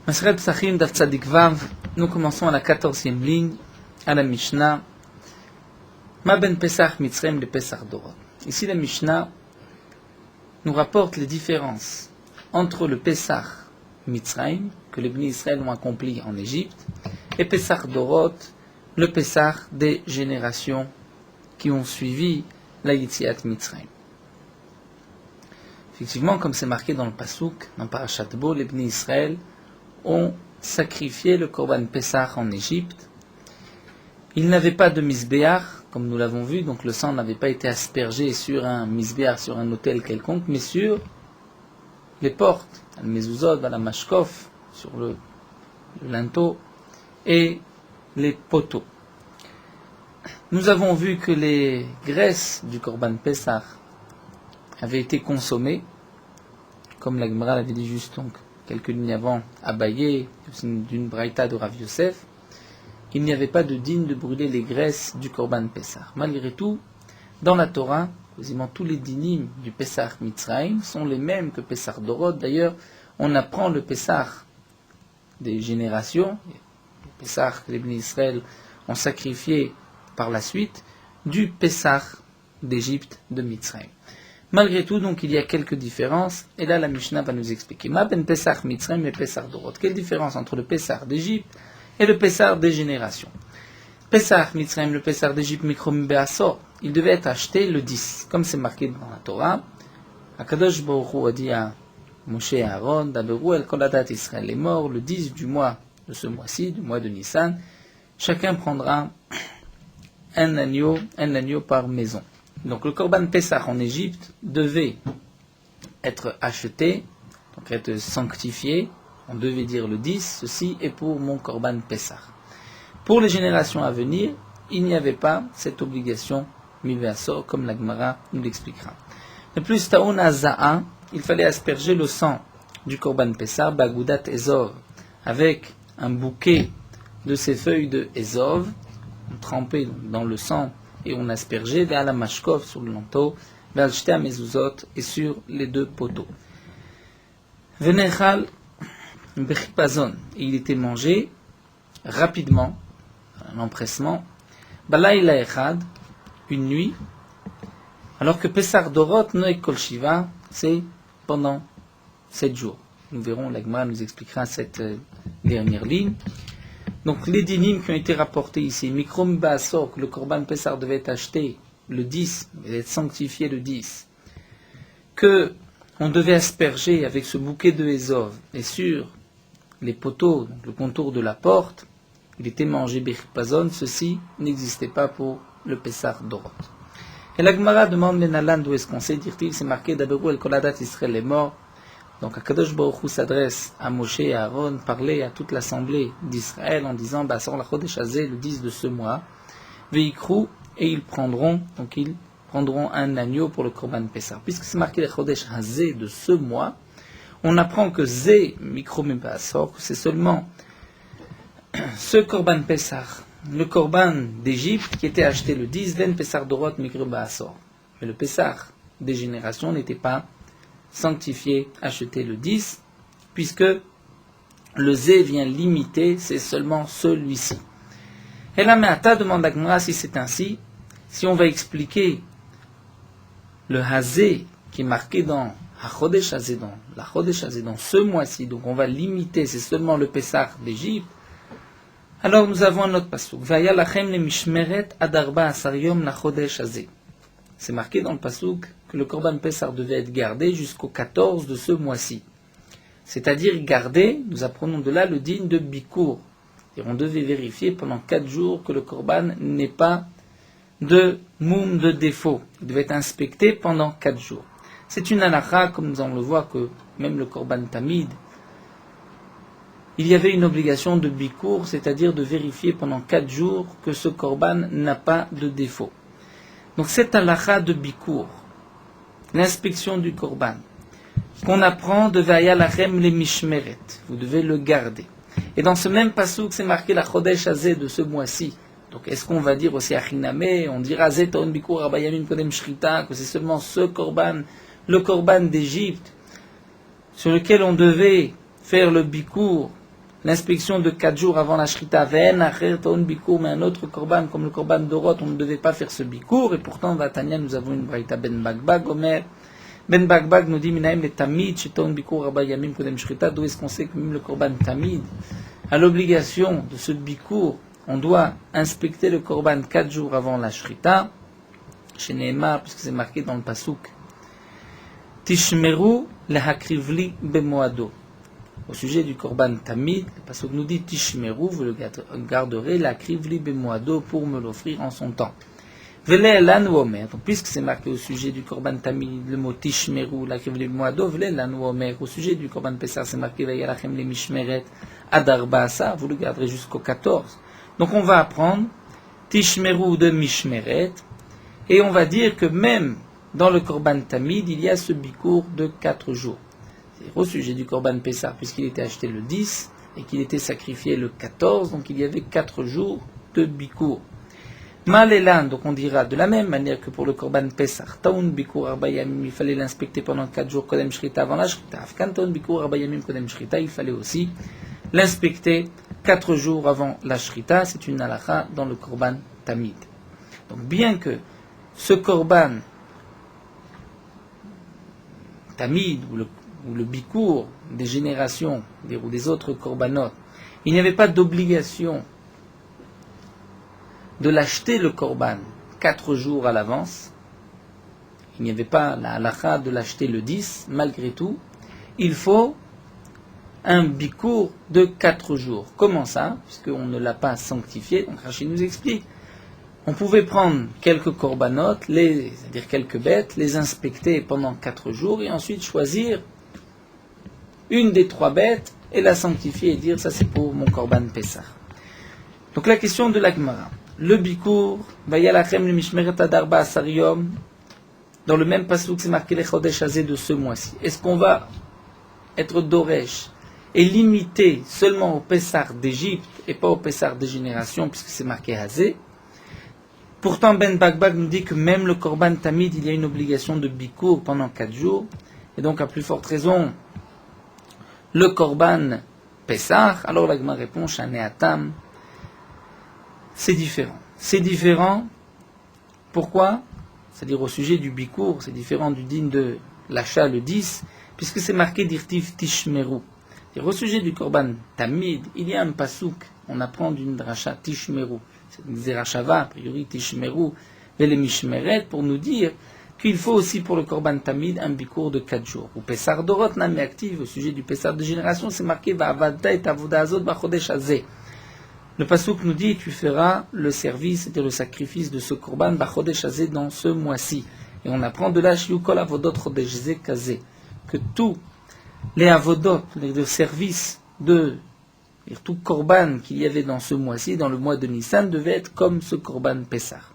Maseret Psachim Daf Tzadik Vav, nous commençons à la 14e ligne, à la Mishnah. Ma ben Pesach Mitzrayim le Pesach Dorot. Ici la Mishnah nous rapporte les différences entre le Pesach Mitzrayim, que les Bnei Israël ont accompli en Égypte, et Pesach Dorot, le Pesach des générations qui ont suivi la Yetziat Mitzrayim. Effectivement, comme c'est marqué dans le Pasuk, dans Parashat Bo, les Bnei Israël ont sacrifié le Korban Pesach en Égypte. Ils n'avaient pas de Misbéach, comme nous l'avons vu, donc le sang n'avait pas été aspergé sur un Misbéach, sur un autel quelconque, mais sur les portes, al mezuzot, al mashkof, sur le linteau et les poteaux. Nous avons vu que les graisses du Korban Pesach avaient été consommées, comme la Gemara l'avait dit juste donc quelques lignes avant, Abaye, d'une braïta de Rav Yosef. Il n'y avait pas de digne de brûler les graisses du Korban Pesach. Malgré tout, dans la Torah, quasiment tous les dinim du Pesach Mitzrayim sont les mêmes que Pesach Dorot. D'ailleurs, on apprend le Pesach des générations, le Pesach que les Bnei Israël ont sacrifié par la suite, du Pesach d'Égypte de Mitzrayim. Malgré tout, donc, il y a quelques différences, et là la Mishnah va nous expliquer. Ma ben Pesach Mitzrayim et Pesach Dorot. Quelle différence entre le Pesach d'Égypte et le Pesach des générations? Pesach Mitzrayim, le Pesach d'Égypte, Mikrom Be'asor, il devait être acheté le 10, comme c'est marqué dans la Torah. Akadosh Baruch Hu a dit à Moshe et Aaron, Daberu el Koladat Israël est mort, le 10 du mois de ce mois-ci, du mois de Nissan, chacun prendra un agneau par maison. Donc le Korban Pesach en Égypte devait être acheté, donc être sanctifié. On devait dire le 10, ceci est pour mon Korban Pesach. Pour les générations à venir, il n'y avait pas cette obligation Miveasor, comme la Gemara nous l'expliquera. De plus, Taon Aza'a, il fallait asperger le sang du Korban Pesach, Bagudat Ezov, avec un bouquet de ces feuilles de Ezov, trempées dans le sang, et on aspergeait vers la mashkov sur le linteau, vers le shtea mezuzot et sur les deux poteaux. Venechal bechipazon, et il était mangé rapidement, un empressement, balayla echad, une nuit, alors que Pesach Dorot noé kol shiva, c'est pendant 7 jours. Nous verrons, la Gemara nous expliquera cette dernière ligne. Donc les dinim qui ont été rapportés ici, Mikrom Baasor, que le Korban Pesach devait être acheté le 10, devait être sanctifié le 10, que on devait asperger avec ce bouquet de Ezov, et sur les poteaux, donc le contour de la porte, il était mangé Bechipazon, ceci n'existait pas pour le Pesach Dorot. Et la Gemara demande Menalan d'où est-ce qu'on sait, dit-il, c'est marqué Daberu el Koladat Israël est mort. Donc Akadosh Baruch Hu s'adresse à Moshe et à Aaron, parler à toute l'assemblée d'Israël en disant Basar la Chodesh Hazeh, le 10 de ce mois, Veikru, et ils prendront un agneau pour le Korban Pesach. Puisque c'est marqué la Chodesh Hazeh de ce mois, on apprend que Zé Mikrom Basar, que c'est seulement ce Korban Pesach, le Korban d'Égypte qui était acheté le 10, Ven Pesach Dorot Mikrom Basar. Mais le Pesach des générations n'était pas sanctifié, acheté le 10, puisque le zé vient limiter, c'est seulement celui-ci. Et la Me'ata demande à Gemara si c'est ainsi, si on va expliquer le hazé qui est marqué dans Chodesh Hazeh, dans la Chodesh Hazeh, dans ce mois-ci, donc on va limiter, c'est seulement le Pesach d'Égypte. Alors nous avons un autre pasuk, Vaya lachem le mishmeret adarba asar yom la Chodesh Hazeh. C'est marqué dans le pasuk que le Korban Pesach devait être gardé jusqu'au 14 de ce mois-ci. C'est-à-dire gardé, nous apprenons de là le digne de Bikour. Et on devait vérifier pendant 4 jours que le Korban n'ait pas de moum de défaut. Il devait être inspecté pendant 4 jours. C'est une halakha, comme nous allons le voir, que même le Korban Tamid, il y avait une obligation de Bikour, c'est-à-dire de vérifier pendant 4 jours que ce Korban n'a pas de défaut. Donc cette halakha de Bikour, l'inspection du Korban, qu'on apprend de Vaya lachem le mishmeret, vous devez le garder. Et dans ce même pasuk, c'est marqué la Chodesh Hazeh de ce mois-ci. Donc est-ce qu'on va dire aussi Achiname, on dira Zé Taon Bikour Abayamim Kodem Shrita, que c'est seulement ce Korban, le Korban d'Égypte, sur lequel on devait faire le Bikour l'inspection de 4 jours avant la shrita, ve'en acher ta'un bikour, mais un autre korban, comme le korban dorot, on ne devait pas faire ce bikour, et pourtant, Vatania, nous avons une braïta ben bagbag, Omer. Ben bagbag nous dit, minaim le tamid, chez ta'un bikour, rabba yamim kodem shrita, d'où est-ce qu'on sait que même le korban tamid, à l'obligation de ce bikour, on doit inspecter le korban 4 jours avant la shrita, chez Nehemar, puisque c'est marqué dans le pasouk. Tishmeru lehakrivli bemoado. Au sujet du korban tamid, le pasouk nous dit Tishmeru, vous le garderez, lakrivli bemoado, pour me l'offrir en son temps. Vele lanu omer. Donc, puisque c'est marqué au sujet du korban tamid, le mot Tishmeru, lakrivli bemoado, vele lanu omer. Au sujet du korban pesar, c'est marqué Vayalachem le mishmeret adar baasa, vous le garderez jusqu'au 14. Donc on va apprendre Tishmeru de mishmeret, et on va dire que même dans le korban tamid, il y a ce bikour de 4 jours. C'est au sujet du korban pesar, puisqu'il était acheté le 10 et qu'il était sacrifié le 14, donc il y avait 4 jours de bikour. Malelan, donc on dira de la même manière que pour le korban pesar, taun bikour arbayamim, il fallait l'inspecter pendant 4 jours kodem shrita avant la shrita. Afkan taun bikour arbayamim kodem shrita, il fallait aussi l'inspecter 4 jours avant la shrita. C'est une halakha dans le korban tamid. Donc bien que ce korban tamid ou le bikour des générations ou des autres korbanot, il n'y avait pas d'obligation de l'acheter le korban 4 jours à l'avance. Il n'y avait pas la halakha de l'acheter le 10. Malgré tout, il faut un bikour de 4 jours. Comment ça? Puisqu'on ne l'a pas sanctifié. Donc Rashi nous explique. On pouvait prendre quelques korbanot, c'est-à-dire quelques bêtes, les inspecter pendant 4 jours et ensuite choisir une des 3 bêtes et la sanctifier et dire ça c'est pour mon korban pesar. Donc la question de la Gemara. Le bikour, vayalachem le mishmeret adar ba'asar yom, dans le même pasuk c'est marqué les chodesh hazé de ce mois-ci. Est-ce qu'on va être doresh et limité seulement au pesar d'Égypte et pas au pesar des générations puisque c'est marqué hazé? Pourtant, Ben Bagbag nous dit que même le korban tamid, il y a une obligation de bikour pendant 4 jours. Et donc, à plus forte raison, le korban pesar. Alors, la Gemara répond, Shaneatam, c'est différent. C'est différent, pourquoi? C'est-à-dire au sujet du bikour, c'est différent du din de l'achat le 10, puisque c'est marqué d'irtif tishmeru. Au sujet du korban tamid, il y a un pasouk, on apprend d'une dracha tishmeru. C'est une zerachava, a priori tishmeru, vele mishmeret, pour nous dire qu'il faut aussi pour le korban tamid un bikour de 4 jours. Ou pesar dorot nam active, au sujet du pesar de génération, c'est marqué va'avadta et avoda azot b'chodesh hazeh. Le pasouk nous dit tu feras le service, c'est-à-dire le sacrifice de ce korban b'chodesh hazeh dans ce mois-ci. Et on apprend de là shiukol avodot chodesh zeh kazeh, que tous les avodot, les services de et tout korban qu'il y avait dans ce mois-ci, dans le mois de Nissan, devait être comme ce korban pesar.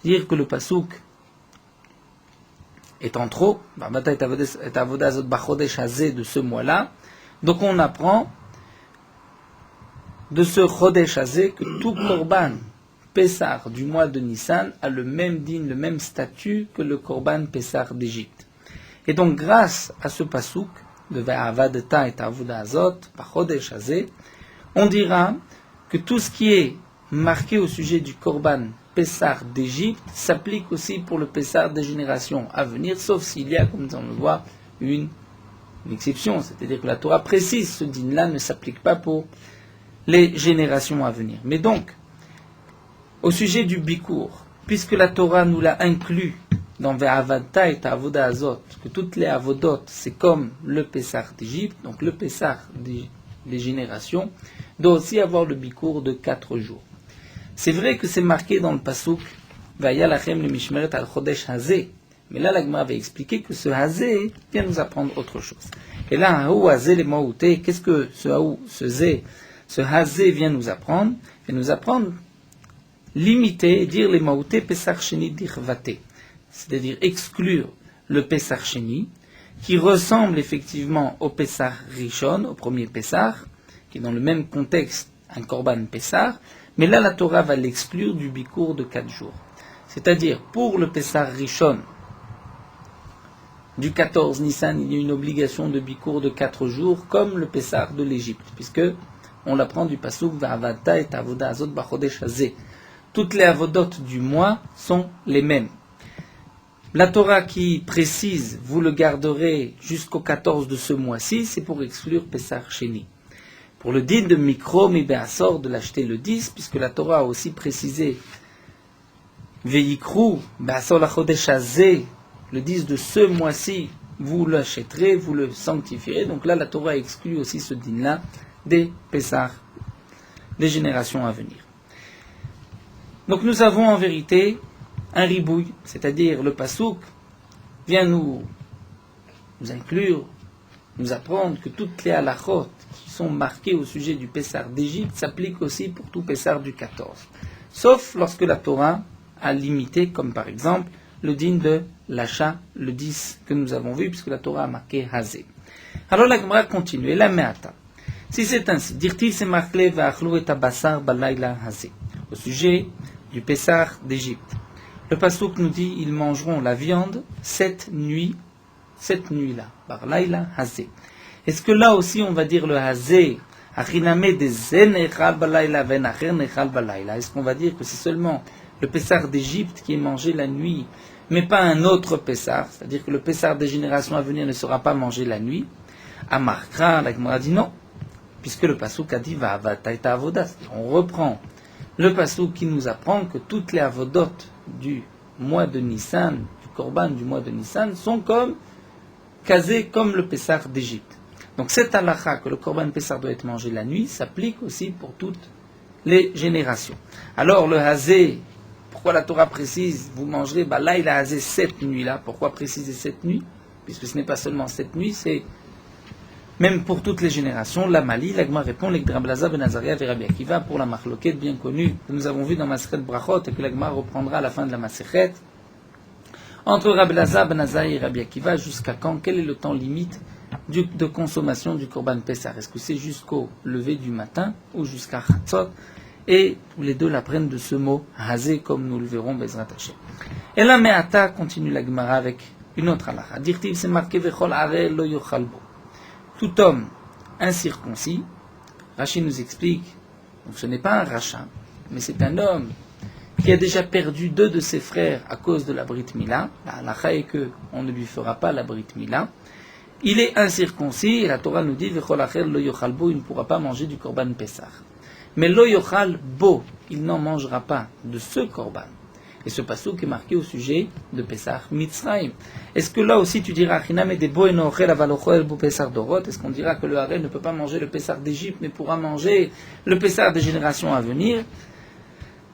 Dire que le pasouk étant trop, de ce mois-là, donc on apprend de ce chodesh hazé que tout korban pesar du mois de Nissan a le même din, le même statut que le korban pesar d'Égypte. Et donc grâce à ce pasouk, de Ve'avadta et Avoda Azot, par Chodesh Hazé, on dira que tout ce qui est marqué au sujet du korban pesar d'Égypte s'applique aussi pour le pesar des générations à venir, sauf s'il y a, comme on le voit, une exception, c'est-à-dire que la Torah précise, ce din-là ne s'applique pas pour les générations à venir. Mais donc, au sujet du bikour, puisque la Torah nous l'a inclus dans Ve'avadta et Avoda Azot, que toutes les avodot, c'est comme le pesar d'Égypte, donc le pesar des générations, doit aussi avoir le bikour de 4 jours. C'est vrai que c'est marqué dans le pasuk Vayalachem le mishmeret al chodesh hazé, mais là la Gemara va expliquer que ce hazé vient nous apprendre autre chose. Et là, haou hazé le maouté, qu'est-ce que ce hazé vient nous apprendre? Il vient nous apprendre limiter, dire les maouté pesar sheni dirvate, c'est-à-dire exclure le pesar sheni, qui ressemble effectivement au pesar rishon, au premier pesar, qui est dans le même contexte un korban pesar, mais là la Torah va l'exclure du bikour de 4 jours. C'est-à-dire, pour le pesar rishon, du 14 Nissan, il y a une obligation de bikour de 4 jours, comme le pesar de l'Égypte, puisque on l'apprend du pasuk Va'avata et avoda azot bachodesh hazeh. Toutes les avodot du mois sont les mêmes. La Torah qui précise, vous le garderez jusqu'au 14 de ce mois-ci, c'est pour exclure Pessah Sheni. Pour le din de Mikro, mi be'asor, de l'acheter le 10, puisque la Torah a aussi précisé Ve'yikru, be'asor lachodesh hazeh, le 10 de ce mois-ci, vous l'achèterez, vous le sanctifierez. Donc là, la Torah exclut aussi ce din-là des Pessah, des générations à venir. Donc nous avons en vérité un ribouille, c'est-à-dire le pasouk vient nous inclure, nous apprendre que toutes les halachot qui sont marquées au sujet du Pessah d'Égypte s'appliquent aussi pour tout Pessah du 14. Sauf lorsque la Torah a limité, comme par exemple le din de l'achat, le 10 que nous avons vu, puisque la Torah a marqué Hazé. Alors la Gemara continue, la Me'ata. Si c'est ainsi, dirti c'est marqué va'achlu et abasar balayla Hazé. Au sujet du Pessah d'Égypte. Le pasuk nous dit, ils mangeront la viande cette nuit-là, par laïla hazé. Est-ce que là aussi on va dire le hazé, achiname de zen echal balayla ven acher nechal balayla? Est-ce qu'on va dire que c'est seulement le Pessah d'Égypte qui est mangé la nuit, mais pas un autre Pessah, c'est-à-dire que le Pessah des générations à venir ne sera pas mangé la nuit? Amarkra, la Gemara dit non, puisque le pasuk a dit va'avata et avoda. On reprend le pasuk qui nous apprend que toutes les avodot du mois de Nissan, du Korban du mois de Nissan, sont casées comme le Pessah d'Égypte. Donc cette halakha que le Korban Pessah doit être mangé la nuit s'applique aussi pour toutes les générations. Alors le hazé, pourquoi la Torah précise, vous mangerez, là il a hazé cette nuit-là. Pourquoi préciser cette nuit? Puisque ce n'est pas seulement cette nuit, c'est même pour toutes les générations. La Mali, l'Agma répond, l'Egdra Blaza ben Azaria et Rabbi Akiva, pour la Machloket bien connue, que nous avons vu dans Masechet Brachot, et que l'Agma reprendra à la fin de la Masechet. Entre Rabbi Blaza ben Azaria et Rabbi Akiva, jusqu'à quand? Quel est le temps limite de consommation du Korban Pessah? Est-ce que c'est jusqu'au lever du matin, ou jusqu'à Chatzot? Et tous les deux l'apprennent de ce mot, Hazé, comme nous le verrons, Bezrat Hashem. Et là, Me'ata, continue la Gemara avec une autre halakha. Dirtiv, c'est marqué, Vechol Arel lo yochal bo. Tout homme incirconcis, Rashi nous explique, donc ce n'est pas un rachat, mais c'est un homme qui a déjà perdu 2 de ses frères à cause de la Brit Mila. La halakha est qu'on ne lui fera pas la Brit Mila. Il est incirconcis, et la Torah nous dit, Vechol acher lo yochal bo, il ne pourra pas manger du Korban Pessah. Mais lo yochal bo, il n'en mangera pas de ce Korban. Et ce pasuk est marqué au sujet de Pessah Mitzrayim. Est-ce que là aussi tu diras est-ce qu'on dira que le Harel ne peut pas manger le Pessah d'Égypte, mais pourra manger le Pessah des générations à venir?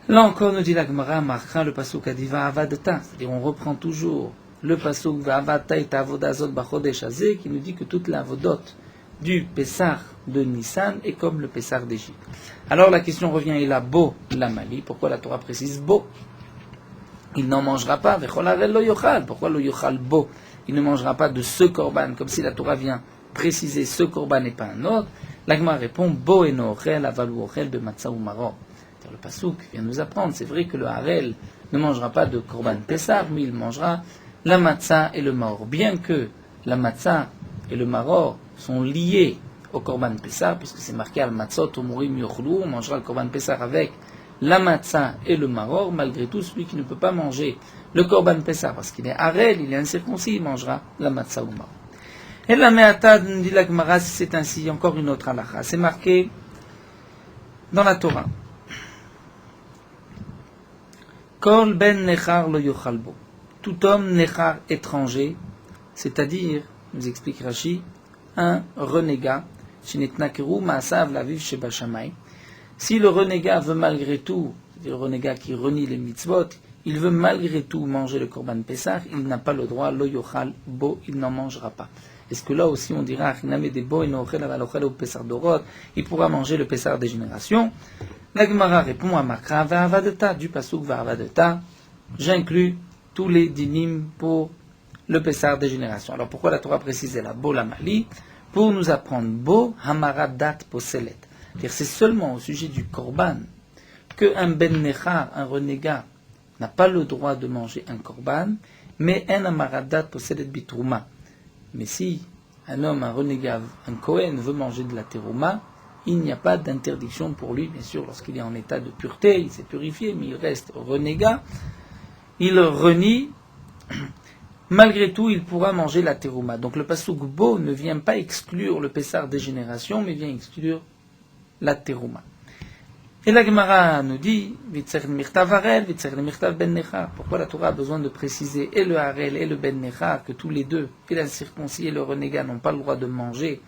Là encore, nous dit la Gemara, marquera le pasuk a dit Va'avadta, c'est-à-dire on reprend toujours le pasuk Va'avata et avodazot bachodesh hazeh, qui nous dit que toute la avodot du Pessah de Nissan est comme le Pessah d'Égypte. Alors la question revient, il a bo la Mali, pourquoi la Torah précise bo? Il n'en mangera pas. Pourquoi lo yochal bo? Il ne mangera pas de ce korban, comme si la Torah vient préciser ce korban n'est pas un autre. L'Agma répond bo eno ochel avalu ochel bematzah ou maror. Le pasuk vient nous apprendre. C'est vrai que le harel ne mangera pas de korban pessar, mais il mangera la matzah et le maror. Bien que la matzah et le maror sont liés au korban pessar, puisque c'est marqué al matzot umurim yochlu, on mangera le korban pessar avec la matzah et le maror. Malgré tout, celui qui ne peut pas manger le korban pessah parce qu'il est harel, il est incirconcis, il mangera la matzah ou le maror. Et la me'ata, dit la Gemara, c'est ainsi, encore une autre halakha. C'est marqué dans la Torah. Kol ben nechar lo yochal bo. Tout homme nechar étranger, c'est-à-dire, nous explique Rashi, un renégat, shenetnakeru ma'asav laviv sheba shamay. Si le renégat veut malgré tout, c'est-à-dire le renégat qui renie les mitzvot, il veut malgré tout manger le korban Pessah, il n'a pas le droit, lo yochal bo, il n'en mangera pas. Est-ce que là aussi on dira, il pourra manger le Pessah des générations? La Gemara répond à Makra Va'avadeta, du pasuk Va'avadeta, j'inclus tous les dinim pour le Pessah des générations. Alors pourquoi la Torah précise la bo la mali? Pour nous apprendre bo hamaradat poselet. C'est seulement au sujet du korban qu'un ben nechar, un renégat, n'a pas le droit de manger un korban, mais un amaradat poselet bitrouma. Mais si un homme, un renégat, un Kohen veut manger de la terouma, il n'y a pas d'interdiction pour lui, bien sûr, lorsqu'il est en état de pureté, il s'est purifié, mais il reste renégat, il renie, malgré tout, il pourra manger la terouma. Donc le pasuk bo ne vient pas exclure le pessar des générations, mais vient exclure la terouma. Et la Gemara nous dit, pourquoi la Torah a besoin de préciser et le harel et le ben necha, que tous les deux, et l'incirconcis et le renégat, n'ont pas le droit de manger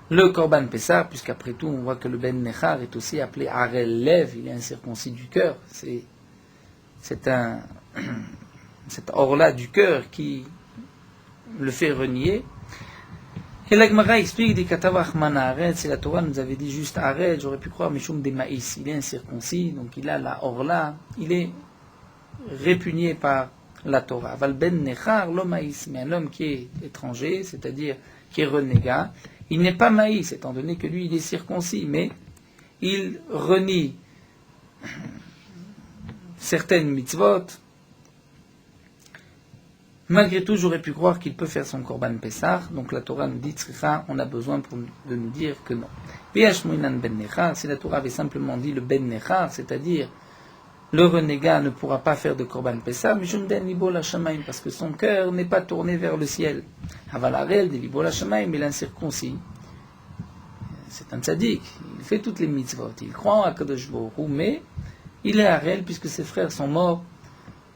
le korban pessar, puisqu'après tout, on voit que le ben necha est aussi appelé harel lev, il est incirconcis du cœur. C'est cet or-là du cœur qui le fait renier. Et la Gemara explique des katavach man haaretz, si la Torah nous avait dit juste haaretz, j'aurais pu croire mishum des maïs. Il est incirconcis, donc il a la or-là, il est répugné par la Torah. Val ben nechar lo maïs, mais un homme qui est étranger, c'est-à-dire qui est renégat, il n'est pas maïs, étant donné que lui il est circoncis, mais il renie certaines mitzvot. Malgré tout, j'aurais pu croire qu'il peut faire son korban pessar. Donc la Torah nous dit, tzricha, on a besoin de nous dire que non. Ben nechar, si la Torah avait simplement dit le ben nechar, c'est-à-dire le renégat ne pourra pas faire de korban pessar, mais jumden libo la shamaim, parce que son cœur n'est pas tourné vers le ciel. Aval harel de libo la shamaim, il est incirconcis. C'est un tzaddik, il fait toutes les mitzvot, il croit à Kadosh Baruch Hu, mais il est harel puisque ses frères sont morts.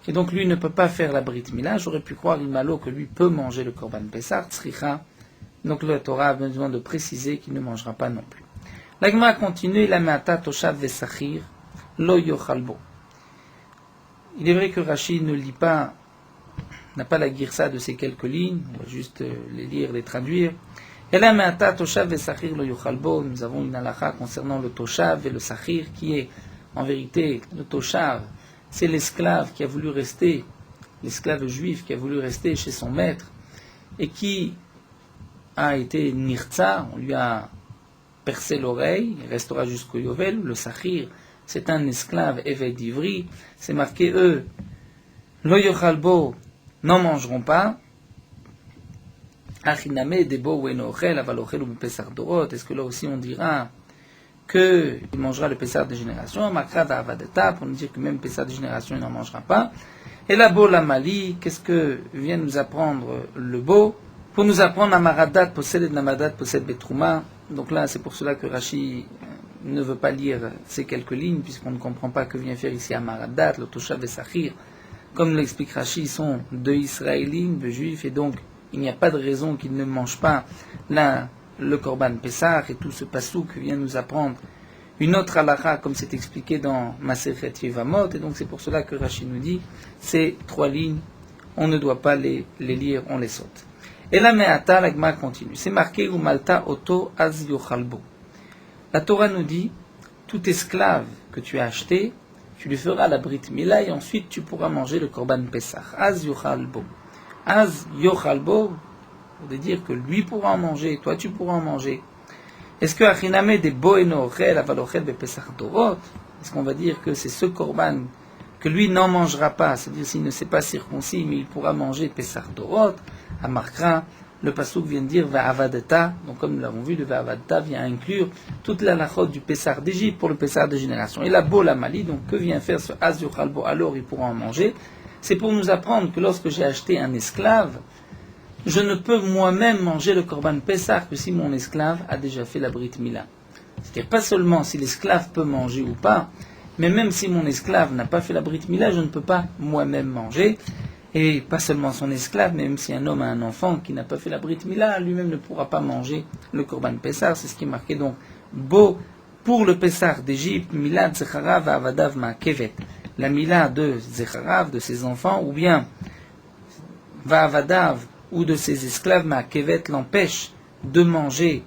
Et donc lui ne peut pas faire la brit mila. J'aurais pu croire l'imalo que lui peut manger le korban pessar, tzricha. Donc le Torah a besoin de préciser qu'il ne mangera pas non plus. La Gemara continue, la me'ata toshav vesachir lo yochalbo. Il est vrai que Rachid ne lit pas, n'a pas la girsa de ces quelques lignes, on va juste les lire, les traduire. Et la me'ata toshav vesachir lo yochalbo, nous avons une halakha concernant le toshav et le sachir qui est en vérité le toshav. C'est l'esclave qui a voulu rester, l'esclave juif qui a voulu rester chez son maître et qui a été nirtza, on lui a percé l'oreille, il restera jusqu'au yovel. Le sachir, c'est un esclave évêque d'Ivry, c'est marqué eux, lo yochalbo, n'en mangeront pas. Achiname debo weno ochel, aval ochel ou pesar dorot, est-ce que là aussi on dira qu'il mangera le Pessar de génération, Makra d'Avadeta, pour nous dire que même Pessar de génération, il n'en mangera pas. Et la Bo la Mali, qu'est-ce que vient nous apprendre le Bo? Pour nous apprendre Amaradat possède Namadat possède Betrouma. Donc là, c'est pour cela que Rashi ne veut pas lire ces quelques lignes, puisqu'on ne comprend pas que vient faire ici Amaradat, le Toshav et Sachir. Comme l'explique Rashi, ils sont deux Israélites, deux Juifs, et donc il n'y a pas de raison qu'ils ne mangent pas le korban Pessah et tout ce passou que vient nous apprendre une autre halakha, comme c'est expliqué dans Masechet Yevamot, et donc c'est pour cela que Rashi nous dit, ces trois lignes, on ne doit pas les lire, on les saute. Et la me'ata, la Gemara continue, c'est marqué Umalta Oto Az Yochalbo. La Torah nous dit, tout esclave que tu as acheté, tu lui feras la brit mila et ensuite tu pourras manger le korban Pessah. Az Yochalbo. Az Yochalbo, de dire que lui pourra en manger, toi tu pourras en manger. Est-ce que Achiname de Boeno Ochel Avalochel Bepesach Dorot, est-ce qu'on va dire que c'est ce korban que lui n'en mangera pas, c'est-à-dire s'il ne s'est pas circoncis, mais il pourra manger Pesach Dorot, à Markra, le pasuk vient de dire Va'avadata, donc comme nous l'avons vu, le Va'avadata vient inclure toute la lachot du Pessar d'Égypte pour le Pessar de génération. Et la Bo la Mali, donc que vient faire ce Az Yochalbo, alors il pourra en manger, c'est pour nous apprendre que lorsque j'ai acheté un esclave, je ne peux moi-même manger le korban Pessah que si mon esclave a déjà fait la brit mila. C'est-à-dire pas seulement si l'esclave peut manger ou pas, mais même si mon esclave n'a pas fait la brit mila, je ne peux pas moi-même manger. Et pas seulement son esclave, mais même si un homme a un enfant qui n'a pas fait la brit mila, lui-même ne pourra pas manger le korban Pessah. C'est ce qui est marqué donc Bo pour le Pessah d'Égypte, Milad Zecharav Avadav Ma'kevet. La mila de Zecharav, de ses enfants, ou bien Va'avadav, ou de ses esclaves, ma kevet l'empêche de manger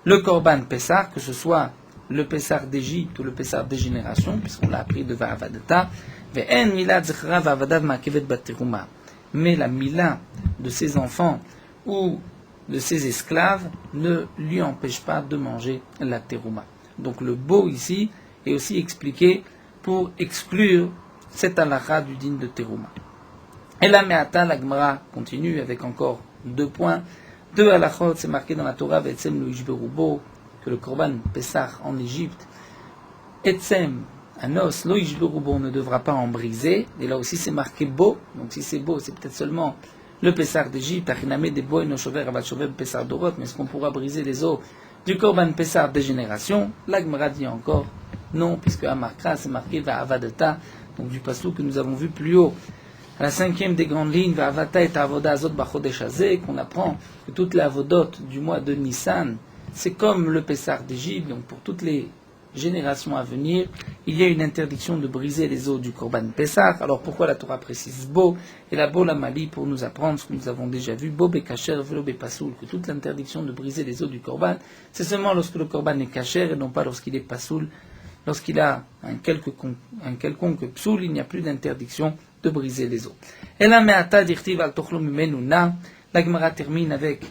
le korban Pessah, que ce soit le Pessah d'Égypte ou le Pessah des générations, puisqu'on l'a appris de Va'avadata, ve'en mila zechra va'avadav ma kevet bateruma. Mais la mila de ses enfants ou de ses esclaves ne lui empêche pas de manger la terouma. Donc le beau ici est aussi expliqué pour exclure cette halakha du din de terouma. Et la me'ata, la Gemara continue avec encore 2 points. 2 halachot, c'est marqué dans la Torah, Ve'etzem lo ishberubo, que le Korban Pessah en Égypte, Etsem, un os, lo yishlurubo, ne devra pas en briser. Et là aussi c'est marqué beau, donc si c'est beau, c'est peut-être seulement le Pessah d'Égypte, Achiname de Bo, no Shover, Avat Shover, Pessah Dorot, mais est-ce qu'on pourra briser les os du Korban Pessah des générations? La Gemara dit encore non, puisque Amarkra c'est marqué Va'avadata, donc du passou que nous avons vu plus haut. À la 5e des grandes lignes, Va'avata et Avoda Azot Bachodesh Hazeh, qu'on apprend que toutes les avodot du mois de Nissan, c'est comme le Pessah d'Égypte, donc pour toutes les générations à venir, il y a une interdiction de briser les os du Korban Pessah. Alors pourquoi la Torah précise Bo et la Bo la Mali pour nous apprendre ce que nous avons déjà vu, Bo Bekacher, Velo Bepasoul, que toute l'interdiction de briser les os du Korban, c'est seulement lorsque le Korban est Kacher et non pas lorsqu'il est Pasoul. Lorsqu'il a un quelconque psoul, il n'y a plus d'interdiction de briser les os. Et la Me'ata dirtiv al tochlo mimenu na, la Gemara termine avec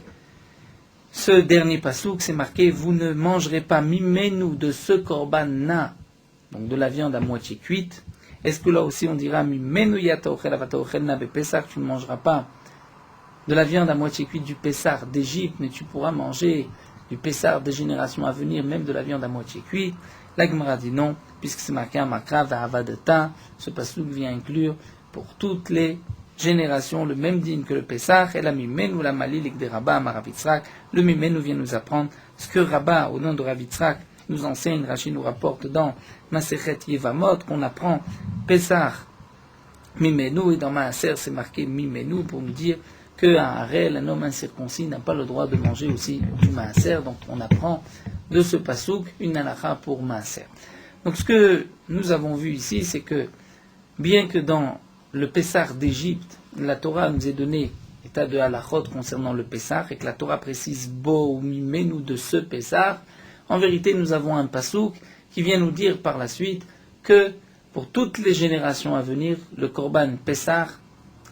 ce dernier pasouk, c'est marqué, vous ne mangerez pas mimenu de ce korban na, donc de la viande à moitié cuite. Est-ce que là aussi on dira mimenu yata ochel avata ochel na bepesach, tu ne mangeras pas de la viande à moitié cuite du Pessah d'Égypte, mais tu pourras manger du Pessah des générations à venir, même de la viande à moitié cuite. La Gemara dit non, puisque c'est marqué à Makra, Va'avadata, ce pasouk vient inclure pour toutes les générations le même digne que le Pessah, et la Mimenu la Mali, l'Ikde Rabba, Maravitzrak. Le Mimenu vient nous apprendre ce que Rabba, au nom de Ravitzrak, nous enseigne, Rashi nous rapporte dans Masechet Yevamot, qu'on apprend Pessah, Mimenu, et dans Maaser c'est marqué Mimenu pour nous dire qu'un Harel, un homme incirconcis, n'a pas le droit de manger aussi du Maaser, donc on apprend de ce pasouk une halakha pour Maaser. Donc ce que nous avons vu ici, c'est que bien que dans le Pessah d'Égypte, la Torah nous ait donné état de halachot concernant le Pessah, et que la Torah précise Bo ou Mimenu de ce Pessah, en vérité nous avons un pasouk qui vient nous dire par la suite que pour toutes les générations à venir, le Korban Pessah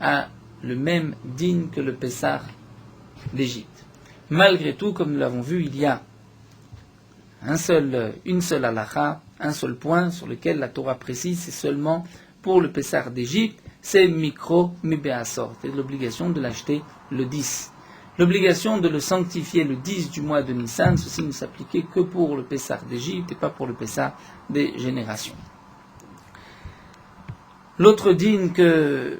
a le même digne que le Pessah d'Égypte. Malgré tout, comme nous l'avons vu, il y a une seule halakha, un seul point sur lequel la Torah précise, c'est seulement pour le Pessah d'Égypte, c'est Mikro Mibeasor, c'est l'obligation de l'acheter le 10. L'obligation de le sanctifier le 10 du mois de Nissan, ceci ne s'appliquait que pour le Pessah d'Égypte et pas pour le Pessah des générations. L'autre digne que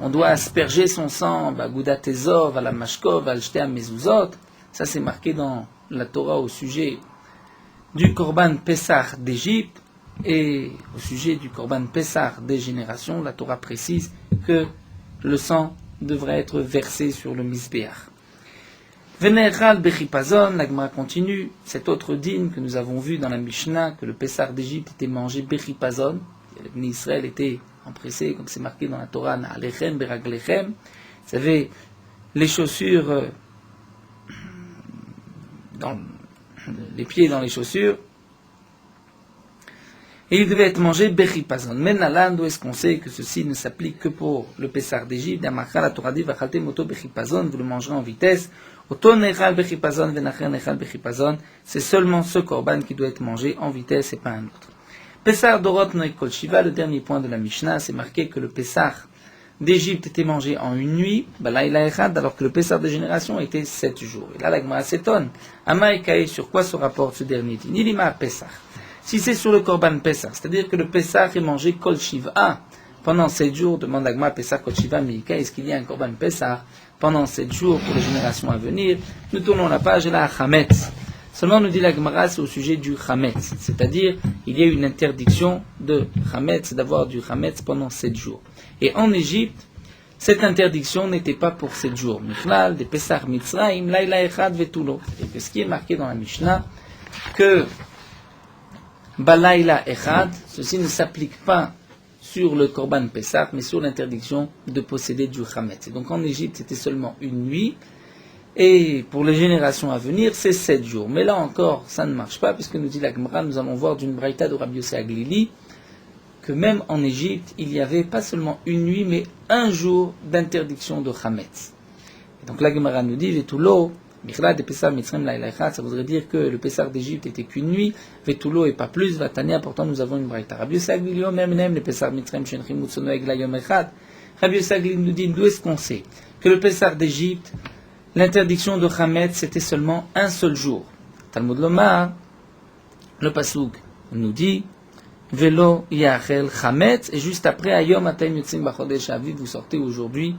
on doit asperger son sang, Gouda Tezov, à la Mashkov, à l'Shtea Mezuzot, ça c'est marqué dans la Torah au sujet du Korban Pessah d'Égypte, et au sujet du Korban Pessah des générations, la Torah précise que le sang devrait être versé sur le Mizbeach. Venerchal Bechipazon, la Gemara continue, cet autre digne que nous avons vu dans la Mishnah, que le Pessah d'Égypte était mangé Bechipazon, Israël était empressé, comme c'est marqué dans la Torah, Na'alechem Beraglechem, vous savez, les chaussures, les pieds dans les chaussures, et il devait être mangé Bechipazon. Maintenant, d'où est-ce qu'on sait que ceci ne s'applique que pour le Pessah d'Égypte? D'amakra, la Torah dit, Vachalte moto Bechipazon, vous le mangerez en vitesse. Oto nechal Bechipazon, venacher nechal Bechipazon, c'est seulement ce korban qui doit être mangé en vitesse et pas un autre. Pessah Dorot Noé Kol Shiva, le dernier point de la Mishnah, c'est marqué que le Pessah d'Égypte était mangé en une nuit, Balaïla Echad, alors que le Pessah de génération était 7 jours. Et là, la Gemara s'étonne. Amaïkaï, sur quoi se rapporte ce dernier dit? Nilima Pessah. Si c'est sur le Korban Pessah, c'est-à-dire que le Pessah est mangé Kol Shiva pendant 7 jours, demande Agma Pessah Kol Shiva Milika, est-ce qu'il y a un Korban Pessah pendant 7 jours pour les générations à venir? Nous tournons la page et là à Chametz. Seulement nous dit la Gemara, c'est au sujet du Chametz, c'est-à-dire il y a une interdiction de Chametz, d'avoir du Chametz pendant 7 jours. Et en Égypte, cette interdiction n'était pas pour 7 jours. Michlal, de Pessah Mitzrayim, Laïla Echad Vetulo. Et que ce qui est marqué dans la Mishnah, que Balaïla Echad, ceci ne s'applique pas sur le Korban Pessah, mais sur l'interdiction de posséder du Chametz. Et donc en Égypte, c'était seulement une nuit, et pour les générations à venir, c'est 7 jours. Mais là encore, ça ne marche pas, puisque nous dit la Gemara, nous allons voir d'une braïta de Rabbi Yossé Aglili, que même en Égypte, il y avait pas seulement une nuit, mais un jour d'interdiction de Chametz. Et donc la Gemara nous dit, Vetulo, Michlad de Pessah Mitzrayim Laïlaïchat, ça voudrait dire que le Pessah d'Égypte était qu'une nuit, Vetulo et pas plus, Vatania, pourtant nous avons une braïta. Rabbi Yossé Aglili, même le Pessah Mitzrayim Shenchim Mutsono Egla Yom Echad. Rabbi Yossé Aglili nous dit, d'où est-ce qu'on sait que le Pessah d'Égypte, l'interdiction de Chametz, c'était seulement un seul jour. Talmud Lomar, le pasuk nous dit Velo yachel chametz, et juste après Hayom atem yotzim bachodesh aviv, vous sortez aujourd'hui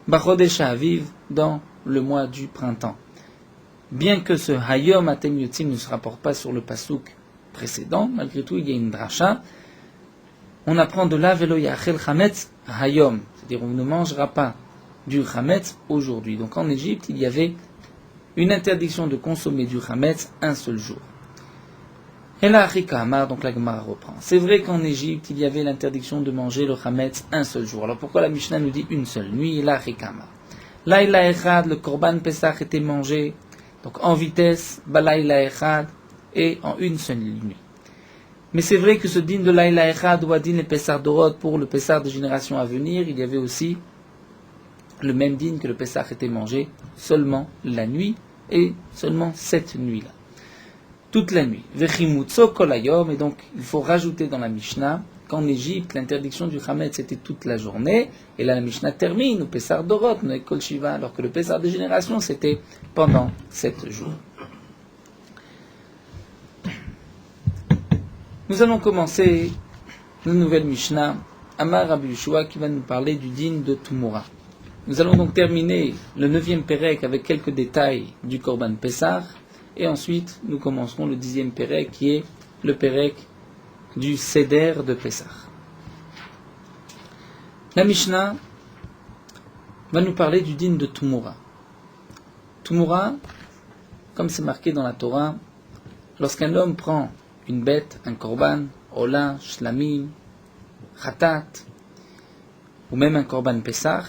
bachodesh aviv dans le mois du printemps. Bien que ce Hayom atem yotzim ne se rapporte pas sur le pasuk précédent, malgré tout il y a une dracha. On apprend de là Velo yachel chametz Hayom, c'est-à-dire on ne mangera pas du chametz aujourd'hui. Donc en Égypte il y avait une interdiction de consommer du chametz un seul jour. Et là, Amar, donc la Gemara reprend. C'est vrai qu'en Égypte, il y avait l'interdiction de manger le chametz un seul jour. Alors pourquoi la Mishnah nous dit une seule nuit? Et là, Amar. Laïla Echad, le Korban Pesach était mangé, donc en vitesse, Balaïla Echad, et en une seule nuit. Mais c'est vrai que ce din de Laïla Echad ou din le Pesach Dorot pour le Pesach des générations à venir, il y avait aussi le même din que le Pesach était mangé seulement la nuit, et seulement cette nuit-là. Toute la nuit. Vechimutso kolayom, et donc il faut rajouter dans la Mishnah qu'en Égypte, l'interdiction du chametz c'était toute la journée, et là la Mishnah termine, au Pessar Dorot, no Kol Shiva, alors que le Pessar des générations c'était pendant 7 jours. Nous allons commencer une nouvelle Mishnah, Amar Rabbi Yeshua, qui va nous parler du din de Tumura. Nous allons donc terminer le 9e Pérec avec quelques détails du Korban Pessah, et ensuite nous commencerons le 10e Pérec qui est le Pérec du Seder de Pessah. La Mishnah va nous parler du din de Tumura. Tumura, comme c'est marqué dans la Torah, lorsqu'un homme prend une bête, un korban, ola, shlamim, khatat, ou même un korban Pessah,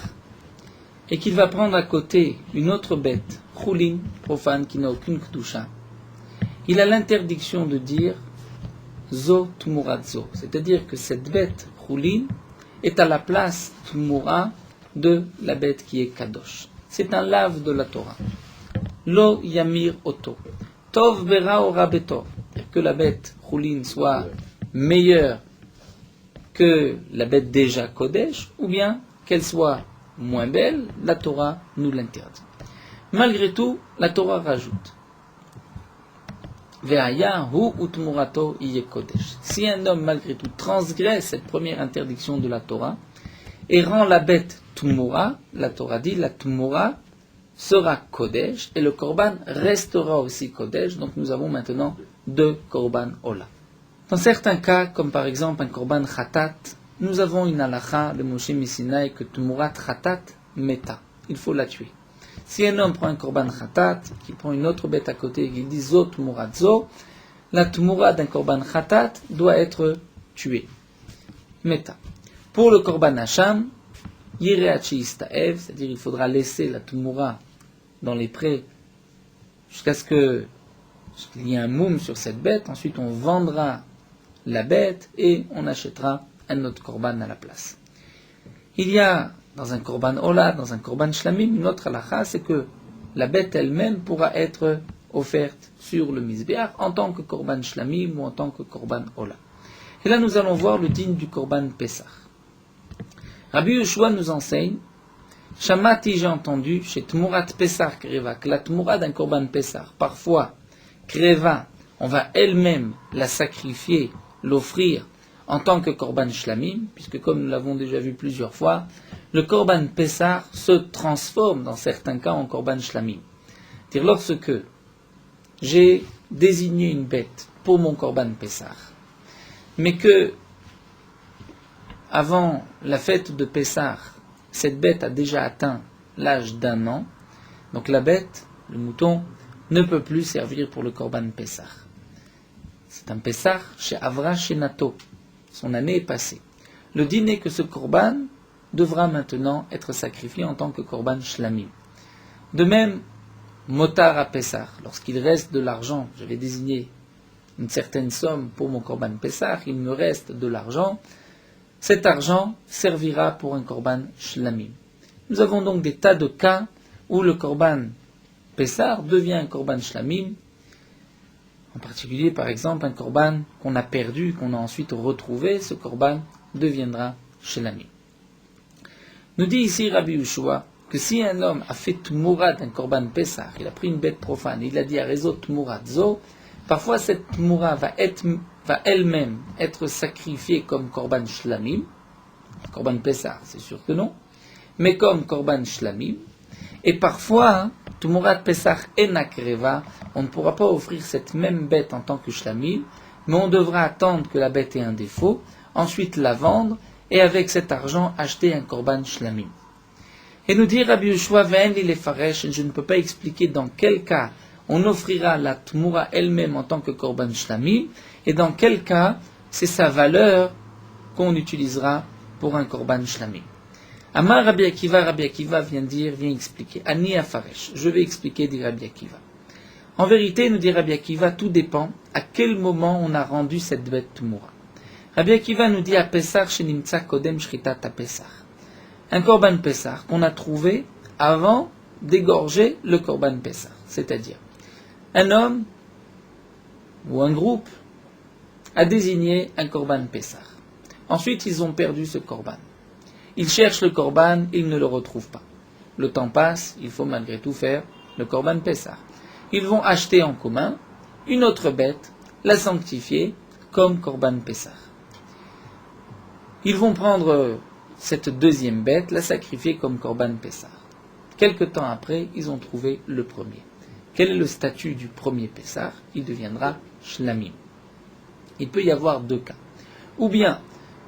et qu'il va prendre à côté une autre bête, choulin, profane, qui n'a aucune kedusha, il a l'interdiction de dire zo tumurat zo, c'est-à-dire que cette bête, choulin, est à la place tumura de la bête qui est kadosh. C'est un lave de la Torah. Lo yamir oto. Tov bera ora betov. Que la bête choulin soit meilleure que la bête déjà kodesh, ou bien qu'elle soit moins belle, la Torah nous l'interdit. Malgré tout, la Torah rajoute Ve'aya hu utmurato iye kodesh. Si un homme malgré tout transgresse cette première interdiction de la Torah et rend la bête tumura, la Torah dit la tumura sera kodesh et le korban restera aussi kodesh. Donc nous avons maintenant 2 korban ola. Dans certains cas, comme par exemple un korban khatat, nous avons une halakha, le Moshe Misinaï, que tumurat khatat meta. Il faut la tuer. Si un homme prend un korban khatat, qui prend une autre bête à côté et qui dit zo tumurat zo, la tumura d'un korban khatat doit être tuée. Meta. Pour le korban hacham, yireachi istaev, c'est-à-dire il faudra laisser la tumura dans les prés jusqu'à ce qu'il y ait un moum sur cette bête. Ensuite on vendra la bête et on achètera un autre korban à la place. Il y a dans un korban ola, dans un korban shlamim, une autre halakha, c'est que la bête elle-même pourra être offerte sur le misbéach en tant que korban shlamim ou en tant que korban ola. Et là nous allons voir le din du korban Pesach. Rabbi Yeshua nous enseigne, Shamati, j'ai entendu, chez Tmurat Pesach Kreva, que la Tmura d'un korban Pesach, parfois Kreva, on va elle-même la sacrifier, l'offrir en tant que korban shlamim, puisque comme nous l'avons déjà vu plusieurs fois, le korban Pessah se transforme dans certains cas en korban shlamim. C'est-à-dire lorsque j'ai désigné une bête pour mon korban Pessah, mais que avant la fête de Pessah, cette bête a déjà atteint l'âge d'1 an, donc la bête, le mouton, ne peut plus servir pour le korban Pessah. C'est un Pessah chez Avra Shenato. Son année est passée. Le din est que ce korban devra maintenant être sacrifié en tant que korban shlamim. De même, motar à Pessah, lorsqu'il reste de l'argent, j'avais désigné une certaine somme pour mon korban Pessah, il me reste de l'argent, cet argent servira pour un korban shlamim. Nous avons donc des tas de cas où le korban Pessah devient un korban shlamim. En particulier, par exemple, un korban qu'on a perdu, qu'on a ensuite retrouvé, ce korban deviendra shlamim. Nous dit ici Rabbi Yeshua que si un homme a fait Tmoura d'un Korban Pessah, il a pris une bête profane, il a dit à Rezo Tmoura Zo, parfois cette Tmoura va elle-même être sacrifiée comme Korban Shlamim, Korban Pessah, c'est sûr que non, mais comme Korban Shlamim, et parfois, Tmurat Pessah Enakreva, on ne pourra pas offrir cette même bête en tant que Shlamim, mais on devra attendre que la bête ait un défaut, ensuite la vendre, et avec cet argent acheter un Korban Shlamim. Et nous dit Rabbi Yoshua, Ve'en li lefaresh, je ne peux pas expliquer dans quel cas on offrira la Tmura elle-même en tant que Korban Shlamim, et dans quel cas c'est sa valeur qu'on utilisera pour un Korban Shlamim. Amar Rabbi Akiva vient expliquer. Ani afaresh, je vais expliquer, dit Rabbi Akiva. En vérité, nous dit Rabbi Akiva, tout dépend à quel moment on a rendu cette bête Tmura. Rabbi Akiva nous dit à Pessah, Shenimtsa Kodem Shritat à Pessah. Un Korban Pessah qu'on a trouvé avant d'égorger le Korban Pessah. C'est-à-dire, un homme ou un groupe a désigné un Korban Pessah. Ensuite, ils ont perdu ce Korban. Ils cherchent le Korban, ils ne le retrouvent pas. Le temps passe, il faut malgré tout faire le Korban Pessah. Ils vont acheter en commun une autre bête, la sanctifier comme Korban Pessah. Ils vont prendre cette deuxième bête, la sacrifier comme Korban Pessah. Quelque temps après, ils ont trouvé le premier. Quel est le statut du premier Pessah? Il deviendra Shlamim. Il peut y avoir deux cas. Ou bien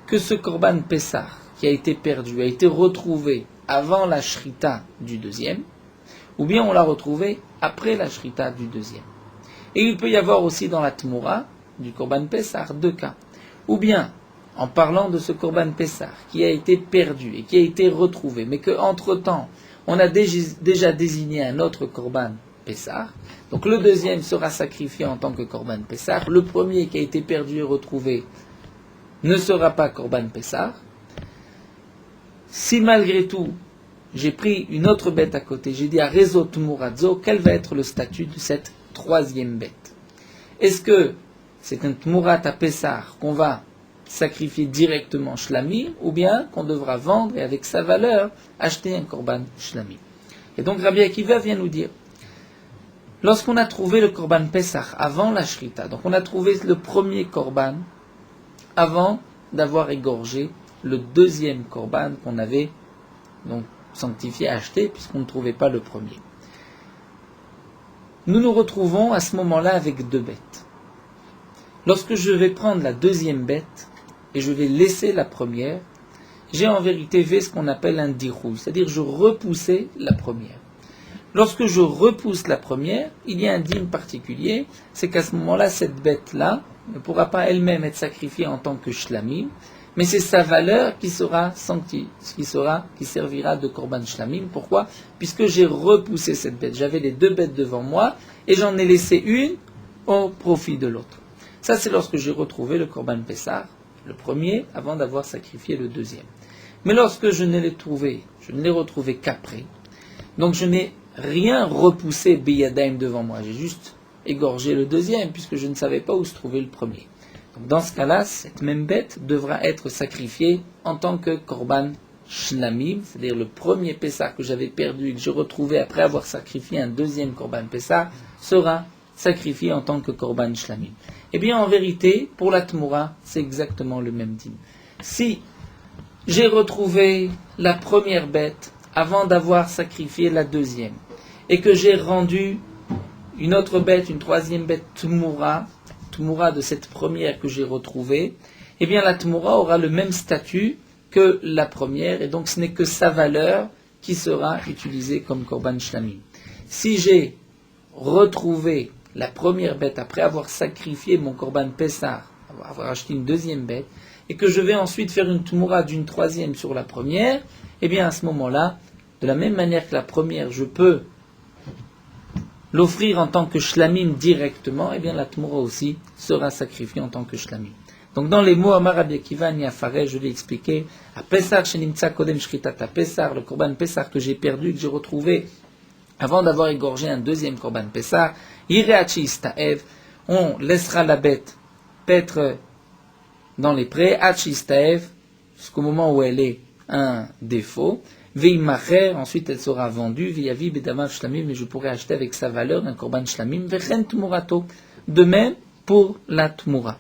que ce Korban Pessah qui a été perdu, a été retrouvé avant la shrita du deuxième, ou bien on l'a retrouvé après la shrita du deuxième. Et il peut y avoir aussi dans la Tmura du Korban Pessah deux cas. Ou bien, en parlant de ce Korban Pessah qui a été perdu et qui a été retrouvé, mais qu'entre-temps, on a déjà désigné un autre Korban Pessah, donc le deuxième sera sacrifié en tant que Korban Pessah, le premier qui a été perdu et retrouvé ne sera pas Korban Pessah. Si malgré tout, j'ai pris une autre bête à côté, j'ai dit à Rezo Tmuradzo, quel va être le statut de cette troisième bête? Est-ce que c'est un Tmurat à Pessah qu'on va sacrifier directement Shlamim, ou bien qu'on devra vendre et avec sa valeur acheter un Korban Shlamim? Et donc Rabbi Akiva vient nous dire, lorsqu'on a trouvé le Korban Pessah avant la Shrita, donc on a trouvé le premier Korban avant d'avoir égorgé le deuxième korban qu'on avait donc sanctifié, acheté, puisqu'on ne trouvait pas le premier. Nous nous retrouvons à ce moment-là avec deux bêtes. Lorsque je vais prendre la deuxième bête et je vais laisser la première, j'ai en vérité fait ce qu'on appelle un dirou, c'est-à-dire je repoussais la première. Lorsque je repousse la première, il y a un dîme particulier, c'est qu'à ce moment-là, cette bête-là ne pourra pas elle-même être sacrifiée en tant que shlamim, mais c'est sa valeur qui sera qui servira de korban shlamim. Pourquoi? Puisque j'ai repoussé cette bête. J'avais les deux bêtes devant moi et j'en ai laissé une au profit de l'autre. Ça, c'est lorsque j'ai retrouvé le korban pessah, le premier, avant d'avoir sacrifié le deuxième. Mais lorsque je ne l'ai retrouvé qu'après, donc je n'ai rien repoussé biyadaim devant moi. J'ai juste égorgé le deuxième puisque je ne savais pas où se trouvait le premier. Donc dans ce cas-là, cette même bête devra être sacrifiée en tant que korban shlamim, c'est-à-dire le premier pessah que j'avais perdu et que j'ai retrouvé après avoir sacrifié un deuxième korban pessah, sera sacrifié en tant que korban shlamim. Eh bien en vérité, pour la tmoura, c'est exactement le même dîme. Si j'ai retrouvé la première bête avant d'avoir sacrifié la deuxième, et que j'ai rendu une autre bête, une troisième bête tmoura de cette première que j'ai retrouvée, eh bien la tmoura aura le même statut que la première, et donc ce n'est que sa valeur qui sera utilisée comme korban shlamim. Si j'ai retrouvé la première bête après avoir sacrifié mon korban pessah, avoir acheté une deuxième bête, et que je vais ensuite faire une tmoura d'une troisième sur la première, eh bien à ce moment-là, de la même manière que la première, je peux l'offrir en tant que shlamim directement, eh bien la tmoura aussi sera sacrifiée en tant que shlamim. Donc dans les mots Amar Rabbi Akiva Niafare, je l'ai expliqué, à Pessah Shenimtsa Kodem Shritat à Pessah, le korban Pessah que j'ai perdu, que j'ai retrouvé avant d'avoir égorgé un deuxième korban Pessah, Yireachi Istaev, on laissera la bête paître dans les prés, Hachi Istaev, jusqu'au moment où elle est un défaut, Veimacher, ensuite elle sera vendue, Viavi bedamav shlamim, mais je pourrai acheter avec sa valeur un korban shlamim, Vechen tmurato. De même pour la tmura.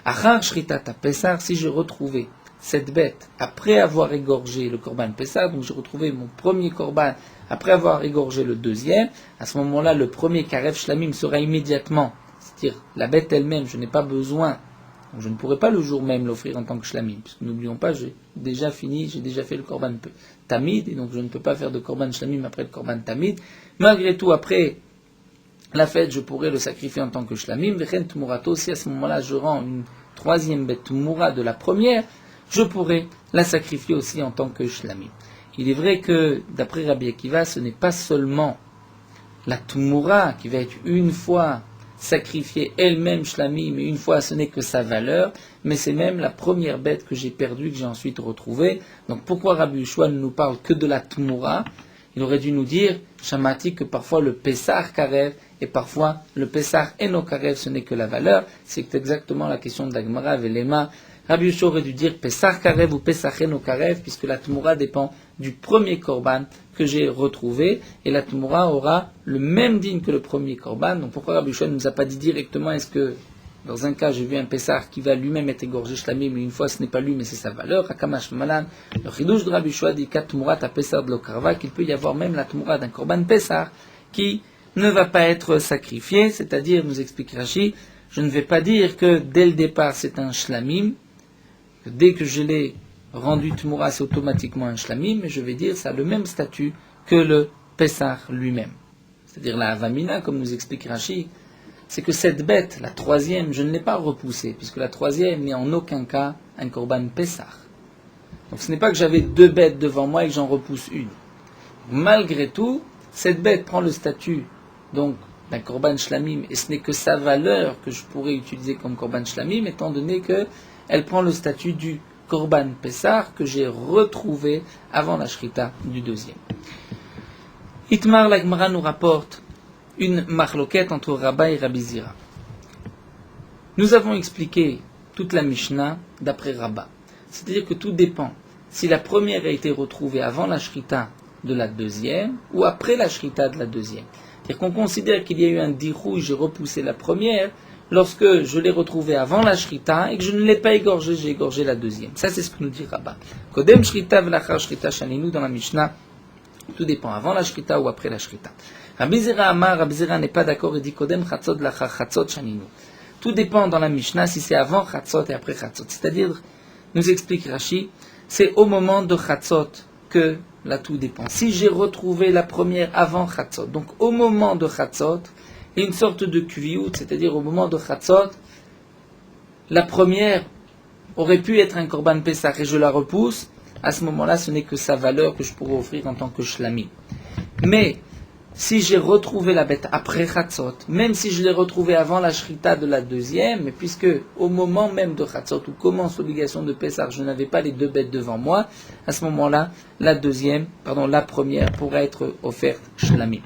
Achar shritat pesar, si j'ai retrouvé cette bête après avoir égorgé le korban pesar, donc j'ai retrouvé mon premier korban après avoir égorgé le deuxième, à ce moment-là, le premier karev shlamim sera immédiatement, c'est-à-dire la bête elle-même, je n'ai pas besoin, donc je ne pourrai pas le jour même l'offrir en tant que shlamim, puisque n'oublions pas, j'ai déjà fait le korban tamid, et donc je ne peux pas faire de korban shlamim après le korban tamid. Malgré tout, après la fête, je pourrais le sacrifier en tant que shlamim. Vechen tmurato, si à ce moment-là je rends une troisième bête tmura de la première, je pourrais la sacrifier aussi en tant que shlamim. Il est vrai que, d'après Rabbi Akiva, ce n'est pas seulement la tmura qui va être une fois sacrifiée elle-même shlamim, mais une fois ce n'est que sa valeur, mais c'est même la première bête que j'ai perdue, que j'ai ensuite retrouvée. Donc pourquoi Rabbi Yehoshua ne nous parle que de la tmura? Il aurait dû nous dire, Shamati, que parfois le Pessar Karev, et parfois le Pessar Eno Karev, ce n'est que la valeur. C'est exactement la question de la Gemara Velema. Rabbi Yehoshua aurait dû dire Pessar Karev ou Pessar Eno Karev, puisque la Tmura dépend du premier Korban que j'ai retrouvé, et la Tmura aura le même digne que le premier Korban. Donc pourquoi Rabbi Yehoshua ne nous a pas dit directement, est-ce que dans un cas, j'ai vu un Pessar qui va lui-même être égorgé shlamim, mais une fois ce n'est pas lui, mais c'est sa valeur. Hakamash Malan, le Chidouche de Rabbi Yehoshua dit qu'à Tmurat à Pessar de l'Okarva, qu'il peut y avoir même la Tmurat d'un Korban Pessar qui ne va pas être sacrifié, c'est-à-dire, nous explique Rashi, je ne vais pas dire que dès le départ c'est un shlamim, que dès que je l'ai rendu Tmura c'est automatiquement un shlamim, mais je vais dire ça a le même statut que le Pessar lui-même. C'est-à-dire la Avamina, comme nous explique Rashi, c'est que cette bête, la troisième, je ne l'ai pas repoussée, puisque la troisième n'est en aucun cas un korban Pessah. Donc ce n'est pas que j'avais deux bêtes devant moi et que j'en repousse une. Malgré tout, cette bête prend le statut donc d'un korban shlamim, et ce n'est que sa valeur que je pourrais utiliser comme korban shlamim, étant donné qu'elle prend le statut du korban Pessah que j'ai retrouvé avant la shrita du deuxième. Itmar la Gemara nous rapporte une marloquette entre Rabba et Rabbi Zira. Nous avons expliqué toute la Mishnah d'après Rabba. C'est-à-dire que tout dépend si la première a été retrouvée avant la shrita de la deuxième ou après la shrita de la deuxième. C'est-à-dire qu'on considère qu'il y a eu un dirou, j'ai repoussé la première, lorsque je l'ai retrouvée avant la shrita et que je ne l'ai pas égorgée, j'ai égorgé la deuxième. Ça, c'est ce que nous dit Rabba. Kodem shrita v'lachar shrita shaninu dans la Mishnah, tout dépend avant la shrita ou après la shrita. Rabbi Zira Amar, Rabbi Zira n'est pas d'accord et dit Kodem chatzot lachar chatzot shaninu. Tout dépend dans la Mishnah si c'est avant chatzot et après chatzot. C'est-à-dire, nous explique Rashi, c'est au moment de chatzot que là tout dépend. Si j'ai retrouvé la première avant chatzot, donc au moment de chatzot, il y a une sorte de kviout, c'est-à-dire au moment de chatzot, la première aurait pu être un korban pesach et je la repousse, à ce moment-là ce n'est que sa valeur que je pourrais offrir en tant que shlami. Mais si j'ai retrouvé la bête après Chatzot, même si je l'ai retrouvée avant la shrita de la deuxième, mais puisque au moment même de Chatzot où commence l'obligation de Pessah, je n'avais pas les deux bêtes devant moi, à ce moment-là, la première pourrait être offerte shlamim.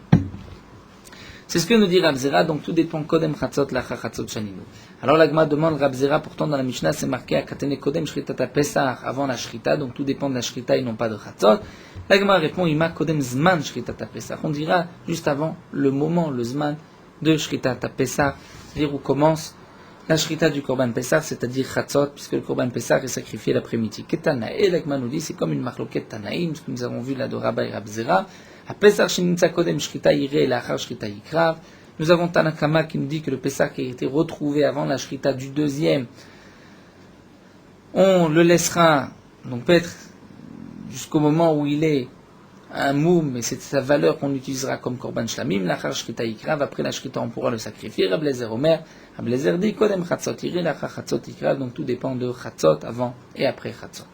C'est ce que nous dit Rav Zera, donc tout dépend Kodem Chatzot Lachar Chatzot Shaninu. Alors l'Agma demande Rav Zera, pourtant dans la Mishnah c'est marqué à Katene Kodem Shritata Pessah avant la Shrita, donc tout dépend de la Shrita et non pas de Chatzot. L'Agma répond Ima Kodem Zman Shritata Pessah. On dira juste avant le moment, le Zman de Shritata Pessah, c'est-à-dire où commence la Shrita du Korban Pessah, c'est-à-dire Chatzot, puisque le Korban Pessah est sacrifié l'après-midi. Ketana, et l'Agma nous dit c'est comme une marloquette Tanaïm, ce que nous avons vu là de Rabba et Rav Zera. Nous avons Tanakama qui nous dit que le Pessah qui a été retrouvé avant la Shrita du deuxième, on le laissera donc peut-être jusqu'au moment où il est un moum, et c'est sa valeur qu'on utilisera comme Korban Shlamim, l'achar Shrita Yikrav, après la Shrita on pourra le sacrifier. Rablezer Omer, Rablezer dit Kodem Chatzot Yiri, l'achar Chatzot Yikrav, donc tout dépend de Chatzot avant et après Chatzot.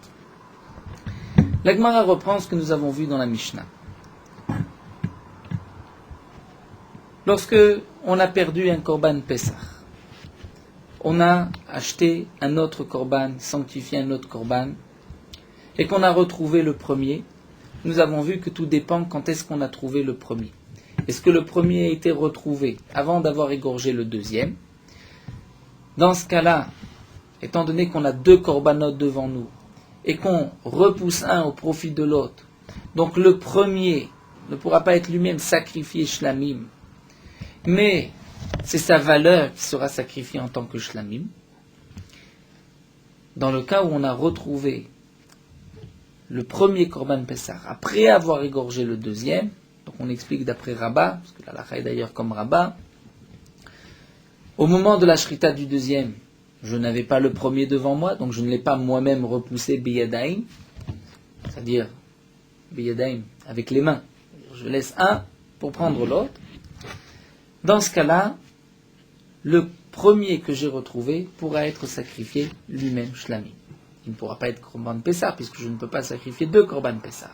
La Gemara reprend ce que nous avons vu dans la Mishnah. Lorsque on a perdu un korban Pessah, on a acheté un autre korban, sanctifié un autre korban, et qu'on a retrouvé le premier, nous avons vu que tout dépend quand est-ce qu'on a trouvé le premier. Est-ce que le premier a été retrouvé avant d'avoir égorgé le deuxième? Dans ce cas-là, étant donné qu'on a deux korbanot devant nous, et qu'on repousse un au profit de l'autre, Donc le premier ne pourra pas être lui-même sacrifié shlamim, mais c'est sa valeur qui sera sacrifiée en tant que shlamim. Dans le cas où on a retrouvé le premier Korban Pessah, après avoir égorgé le deuxième, donc on explique d'après Rabbah, parce que la halakha est d'ailleurs comme Rabbah, au moment de la shrita du deuxième, je n'avais pas le premier devant moi, donc je ne l'ai pas moi-même repoussé biyadaim, c'est-à-dire biyadaim, avec les mains. Je laisse un pour prendre l'autre. Dans ce cas-là, le premier que j'ai retrouvé pourra être sacrifié lui-même shlamim. Il ne pourra pas être Korban Pessah, puisque je ne peux pas sacrifier deux Korban Pessah.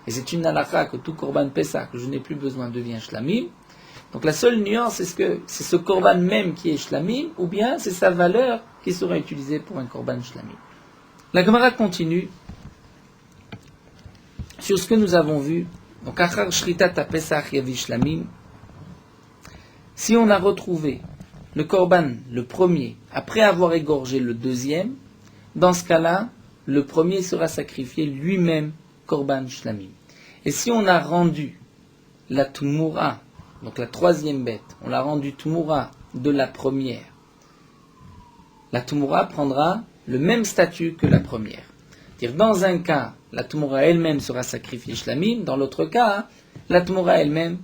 Et c'est une halakha que tout Korban Pessah que je n'ai plus besoin devient shlamim. Donc la seule nuance, est-ce que c'est ce Korban même qui est shlamim, ou bien c'est sa valeur qui sera utilisée pour un Korban shlamim. La Gemara continue sur ce que nous avons vu. Donc achar shritat ha-Pesach yavi shlamim. Si on a retrouvé le Korban, le premier, après avoir égorgé le deuxième, dans ce cas-là, le premier sera sacrifié lui-même Korban Shlamim. Et si on a rendu la Tmoura, donc la troisième bête, on l'a rendu Tmoura de la première, la Tmoura prendra le même statut que la première. C'est-à-dire, dans un cas, la Tmoura elle-même sera sacrifiée Shlamim, dans l'autre cas, la Tmoura elle-même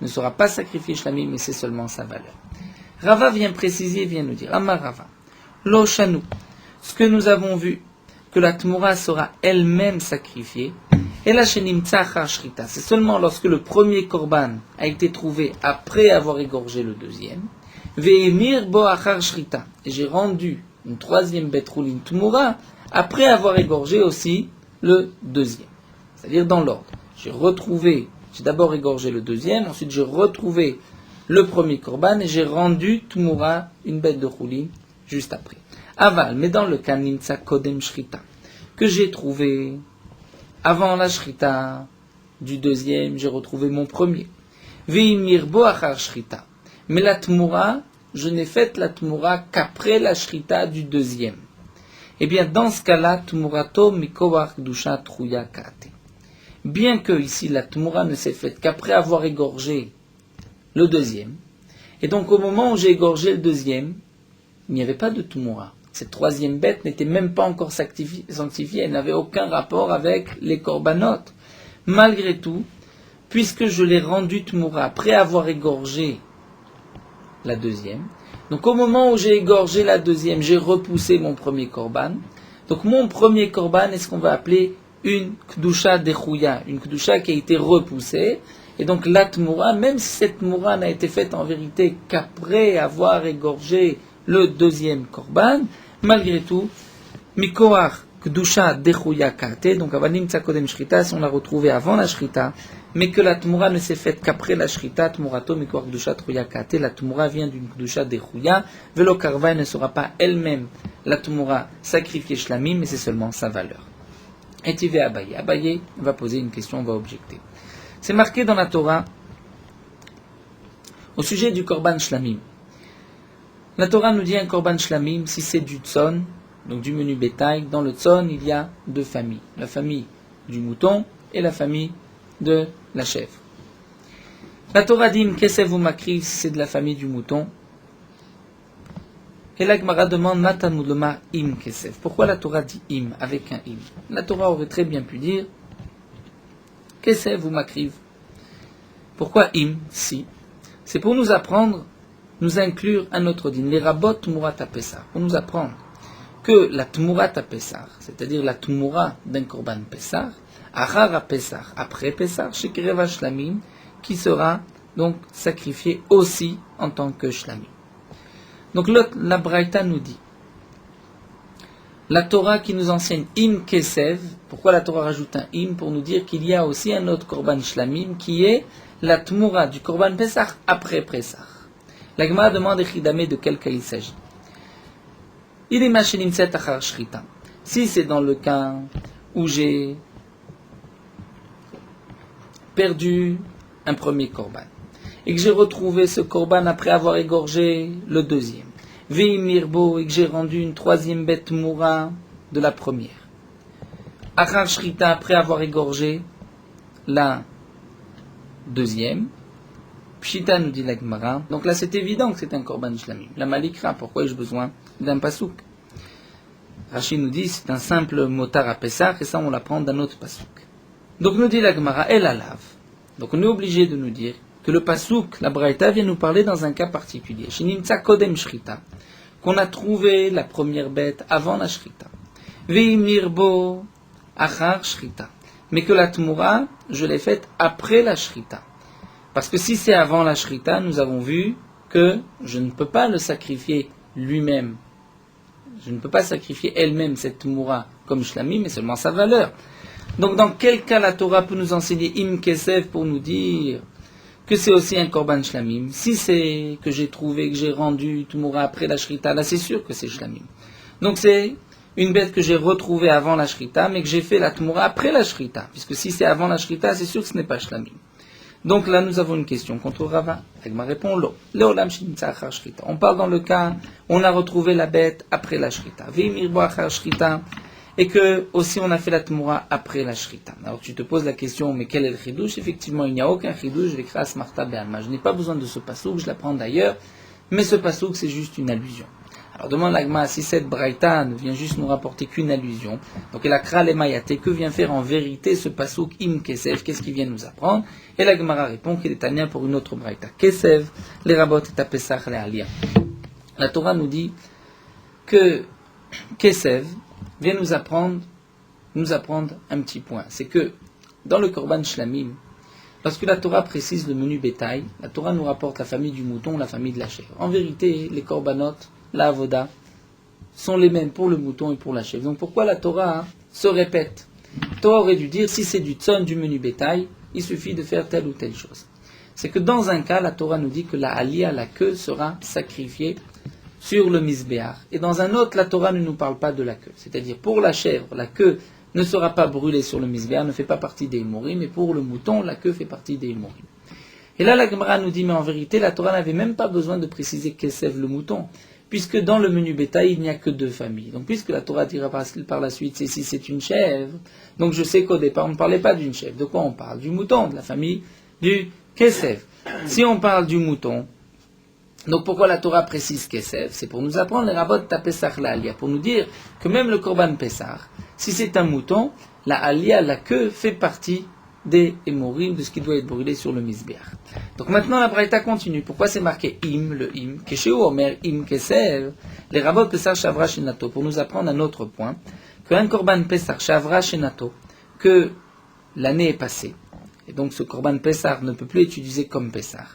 ne sera pas sacrifiée Shlamim, mais c'est seulement sa valeur. Rava vient préciser, vient nous dire, Amar Rava, Lo Shanu, ce que nous avons vu, que la Tmoura sera elle-même sacrifiée, et la Shenimtsa Achar Shrita, c'est seulement lorsque le premier Korban a été trouvé après avoir égorgé le deuxième, Ve'emir Bo Achar Shrita, et j'ai rendu une troisième bête rouline Tmoura après avoir égorgé aussi le deuxième. C'est-à-dire dans l'ordre. J'ai d'abord égorgé le deuxième, ensuite j'ai retrouvé le premier Korban et j'ai rendu Tmoura, une bête de rouline, juste après. Aval, mais dans le cas Nimtsa Kodem Shrita, que j'ai trouvé avant la Shrita du deuxième, j'ai retrouvé mon premier. Ve'imir Bo Achar Shrita. Mais la Tmoura, je n'ai fait la Tmoura qu'après la Shrita du deuxième. Eh bien, dans ce cas-là, Tmourato Mikowar Kdusha Truya Kate. Bien que ici la Tmoura ne s'est faite qu'après avoir égorgé le deuxième, et donc au moment où j'ai égorgé le deuxième, il n'y avait pas de Tmoura. Cette troisième bête n'était même pas encore sanctifiée, elle n'avait aucun rapport avec les korbanot. Malgré tout, puisque je l'ai rendue Tmoura après avoir égorgé la deuxième, donc au moment où j'ai égorgé la deuxième, j'ai repoussé mon premier korban. Donc mon premier korban est ce qu'on va appeler une Kdusha Dechouya, une Kdusha qui a été repoussée. Et donc la Tmoura, même si cette Tmoura n'a été faite en vérité qu'après avoir égorgé le deuxième korban, malgré tout, Mikoar Kdusha Dechouya Kate, donc Avanim Tsakodem Shrita, si on l'a retrouvé avant la Shrita, mais que la Tmoura ne s'est faite qu'après la Shrita, Tmourato Mikoar Kdusha Truya Kate, la Tmoura vient d'une Kdusha Dechouya, Velo Karva ne sera pas elle-même la Tmoura sacrifiée Shlamim, mais c'est seulement sa valeur. Et tu vas Abaye. Abaye va poser une question, on va objecter. C'est marqué dans la Torah, au sujet du Korban Shlamim. La Torah nous dit un Korban Shlamim, si c'est du Tzon, donc du menu bétail, dans le Tzon, il y a deux familles. La famille du mouton et la famille de la chèvre. La Torah dit, Kesev ou Makriv, si c'est de la famille du mouton. Et la Gemara demande, Matanuloma im Kesev. Pourquoi la Torah dit im, avec un im? La Torah aurait très bien pu dire, Kesev ou Makriv. Pourquoi im, si? C'est pour nous apprendre, nous inclure un autre din, les rabot Tmurat HaPesach, pour nous apprendre que la Tmurat HaPesach, c'est-à-dire la Tmura d'un Korban Pesach, Achar HaPesach, après Pesach, chez Kereva Shlamim, qui sera donc sacrifié aussi en tant que Shlamim. Donc la Braïta nous dit, la Torah qui nous enseigne im kesev, pourquoi la Torah rajoute un im? Pour nous dire qu'il y a aussi un autre Korban Shlamim qui est la Tmura du Korban Pesach après Pesach. La Gemara demande Echidame de quel cas il s'agit. Si c'est dans le cas où j'ai perdu un premier Korban et que j'ai retrouvé ce Korban après avoir égorgé le deuxième, Veimirbo, et que j'ai rendu une troisième bête moura de la première. Achar Shrita, après avoir égorgé la deuxième. Pshita, nous dit la Gemara. Donc là, c'est évident que c'est un korban shlamim. La malikra, pourquoi ai-je besoin d'un pasouk? Rashi nous dit, c'est un simple motar à Pessah, et ça, on l'apprend d'un autre pasouk. Donc nous dit la Gemara, El alav. Donc on est obligé de nous dire que le pasouk, la braïta, vient nous parler dans un cas particulier. Shinimtsa kodem shrita, qu'on a trouvé la première bête avant la shrita. Ve'imirbo achar shrita. Mais que la tmoura, je l'ai faite après la shrita. Parce que si c'est avant la shrita, nous avons vu que je ne peux pas le sacrifier lui-même. Je ne peux pas sacrifier elle-même cette tmoura comme shlamim, mais seulement sa valeur. Donc dans quel cas la Torah peut nous enseigner im kesef pour nous dire que c'est aussi un korban shlamim? Si c'est que j'ai trouvé, que j'ai rendu tmoura après la shrita, là c'est sûr que c'est shlamim. Donc c'est une bête que j'ai retrouvée avant la shrita, mais que j'ai fait la tmoura après la shrita. Puisque si c'est avant la shrita, c'est sûr que ce n'est pas shlamim. Donc là, nous avons une question contre Rava. Agma répond lo. Leolam shinitza achar shrita. On parle dans le cas, on a retrouvé la bête après la shrita. Ve'imirbo achar shrita. Et que aussi on a fait la tmoura après la shrita. Alors tu te poses la question, mais quel est le chidouche? Effectivement, il n'y a aucun chidouche. Je l'écris à Smarta Be'alma. Je n'ai pas besoin de ce pasouk, je l'apprends d'ailleurs. Mais ce pasouk, c'est juste une allusion. Alors demande l'agma si cette braïta ne vient juste nous rapporter qu'une allusion. Donc elle a kra le mayate, que vient faire en vérité ce pasouk im kesef? Qu'est-ce qu'il vient nous apprendre? Et l'agmara répond qu'il est un lien pour une autre braïta. Kesef, les rabot et apesach les alia. La Torah nous dit que kesef vient nous apprendre un petit point. C'est que dans le korban shlamim, lorsque la Torah précise le menu bétail, la Torah nous rapporte la famille du mouton, la famille de la chèvre. En vérité, les korbanot, la avoda, sont les mêmes pour le mouton et pour la chèvre. Donc pourquoi la Torah se répète? La Torah aurait dû dire, si c'est du tzon, du menu bétail, il suffit de faire telle ou telle chose. C'est que dans un cas, la Torah nous dit que la alia, la queue, sera sacrifiée sur le misbéar. Et dans un autre, la Torah ne nous parle pas de la queue. C'est-à-dire, pour la chèvre, la queue ne sera pas brûlée sur le misbéar, ne fait pas partie des hémorim, mais pour le mouton, la queue fait partie des hémorim. Et là, la Gemara nous dit, mais en vérité, la Torah n'avait même pas besoin de préciser qu'est-ce le mouton, puisque dans le menu bétail, il n'y a que deux familles. Donc, puisque la Torah dira par la suite, si c'est une chèvre, donc je sais qu'au départ, on ne parlait pas d'une chèvre. De quoi on parle? Du mouton, de la famille du kesef. Si on parle du mouton, donc pourquoi la Torah précise kesef? C'est pour nous apprendre les rabot ta pesach la alia, pour nous dire que même le korban pesach, si c'est un mouton, la alia, la queue, fait partie des hémorim, de ce qui doit être brûlé sur le misbéach. Donc maintenant la braïta continue. Pourquoi c'est marqué im, le im, keshéu omer im kesev, les rabot pesach shavra shenato, pour nous apprendre un autre point, qu'un korban pesach shavra shenato, que l'année est passée, et donc ce korban pesach ne peut plus être utilisé comme pesach.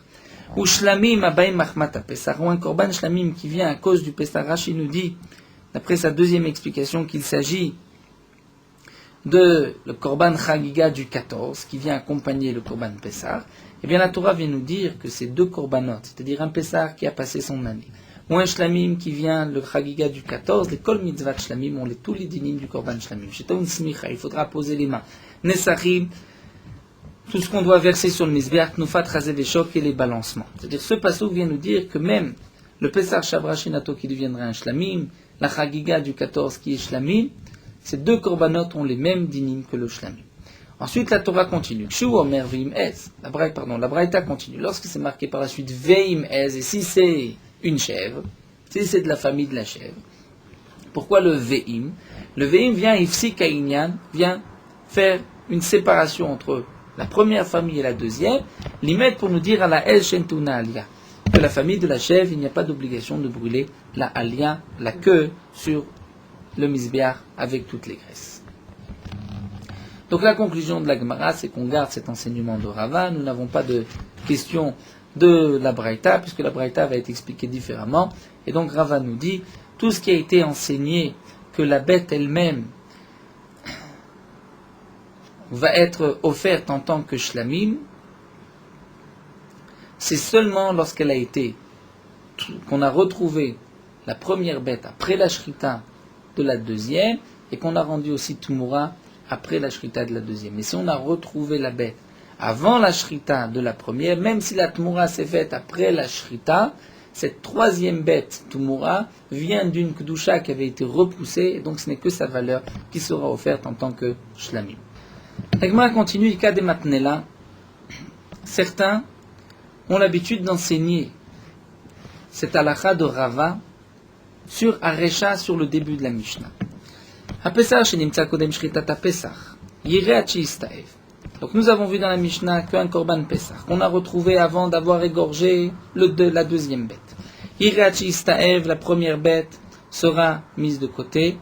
Ou shlamim abayim machmata pesach, ou un korban shlamim qui vient à cause du pesach. Rashi nous dit, d'après sa deuxième explication, qu'il s'agit de le korban chagiga du 14, qui vient accompagner le korban pesach. Eh bien la Torah vient nous dire que ces deux korbanot, c'est-à-dire un pesach qui a passé son année, ou un shlamim qui vient le chagiga du 14, les kol mitzvat shlamim ont tous les dinim du korban shlamim. Shetaun smicha, il faudra poser les mains. Nesachim, tout ce qu'on doit verser sur le misbeach, nufat razeveshok et les balancements. C'est-à-dire ce passouk vient nous dire que même le pesach shavra shenato qui deviendra un shlamim, la chagiga du 14 qui est shlamim, ces deux korbanot ont les mêmes dinim que le shlamim. Ensuite, la Torah continue. Kshu omer veim ez. La braïta continue. Lorsque c'est marqué par la suite veim ez, et si c'est une chèvre, si c'est de la famille de la chèvre, pourquoi le veim? Le veim vient ifsi kainyan, vient faire une séparation entre la première famille et la deuxième, l'imède pour nous dire à la el shentuna alia, que la famille de la chèvre, il n'y a pas d'obligation de brûler la alia, la queue, sur le misbéach avec toutes les graisses. Donc la conclusion de la Gemara, c'est qu'on garde cet enseignement de Rava. Nous n'avons pas de question de la Braïta, puisque la Braïta va être expliquée différemment. Et donc Rava nous dit, tout ce qui a été enseigné, que la bête elle-même va être offerte en tant que shlamim, c'est seulement lorsqu'elle a été, qu'on a retrouvé la première bête après la shrita de la deuxième, et qu'on a rendu aussi Tumura après la shrita de la deuxième. Mais si on a retrouvé la bête avant la shrita de la première, même si la Tumura s'est faite après la shrita, cette troisième bête, Tumura, vient d'une Kedusha qui avait été repoussée, et donc ce n'est que sa valeur qui sera offerte en tant que Shlamim. La Gemara continue, cas des Matnela. Certains ont l'habitude d'enseigner cette halakha de Rava sur Aresha, sur le début de la Mishnah. HaPesach shenimtza kodem shritat HaPesach, Yireh Chistaev. Donc nous avons vu dans la Mishnah qu'un korban Pesach, qu'on a retrouvé avant d'avoir égorgé la deuxième bête. Yireh Chistaev, la première bête, sera mise de côté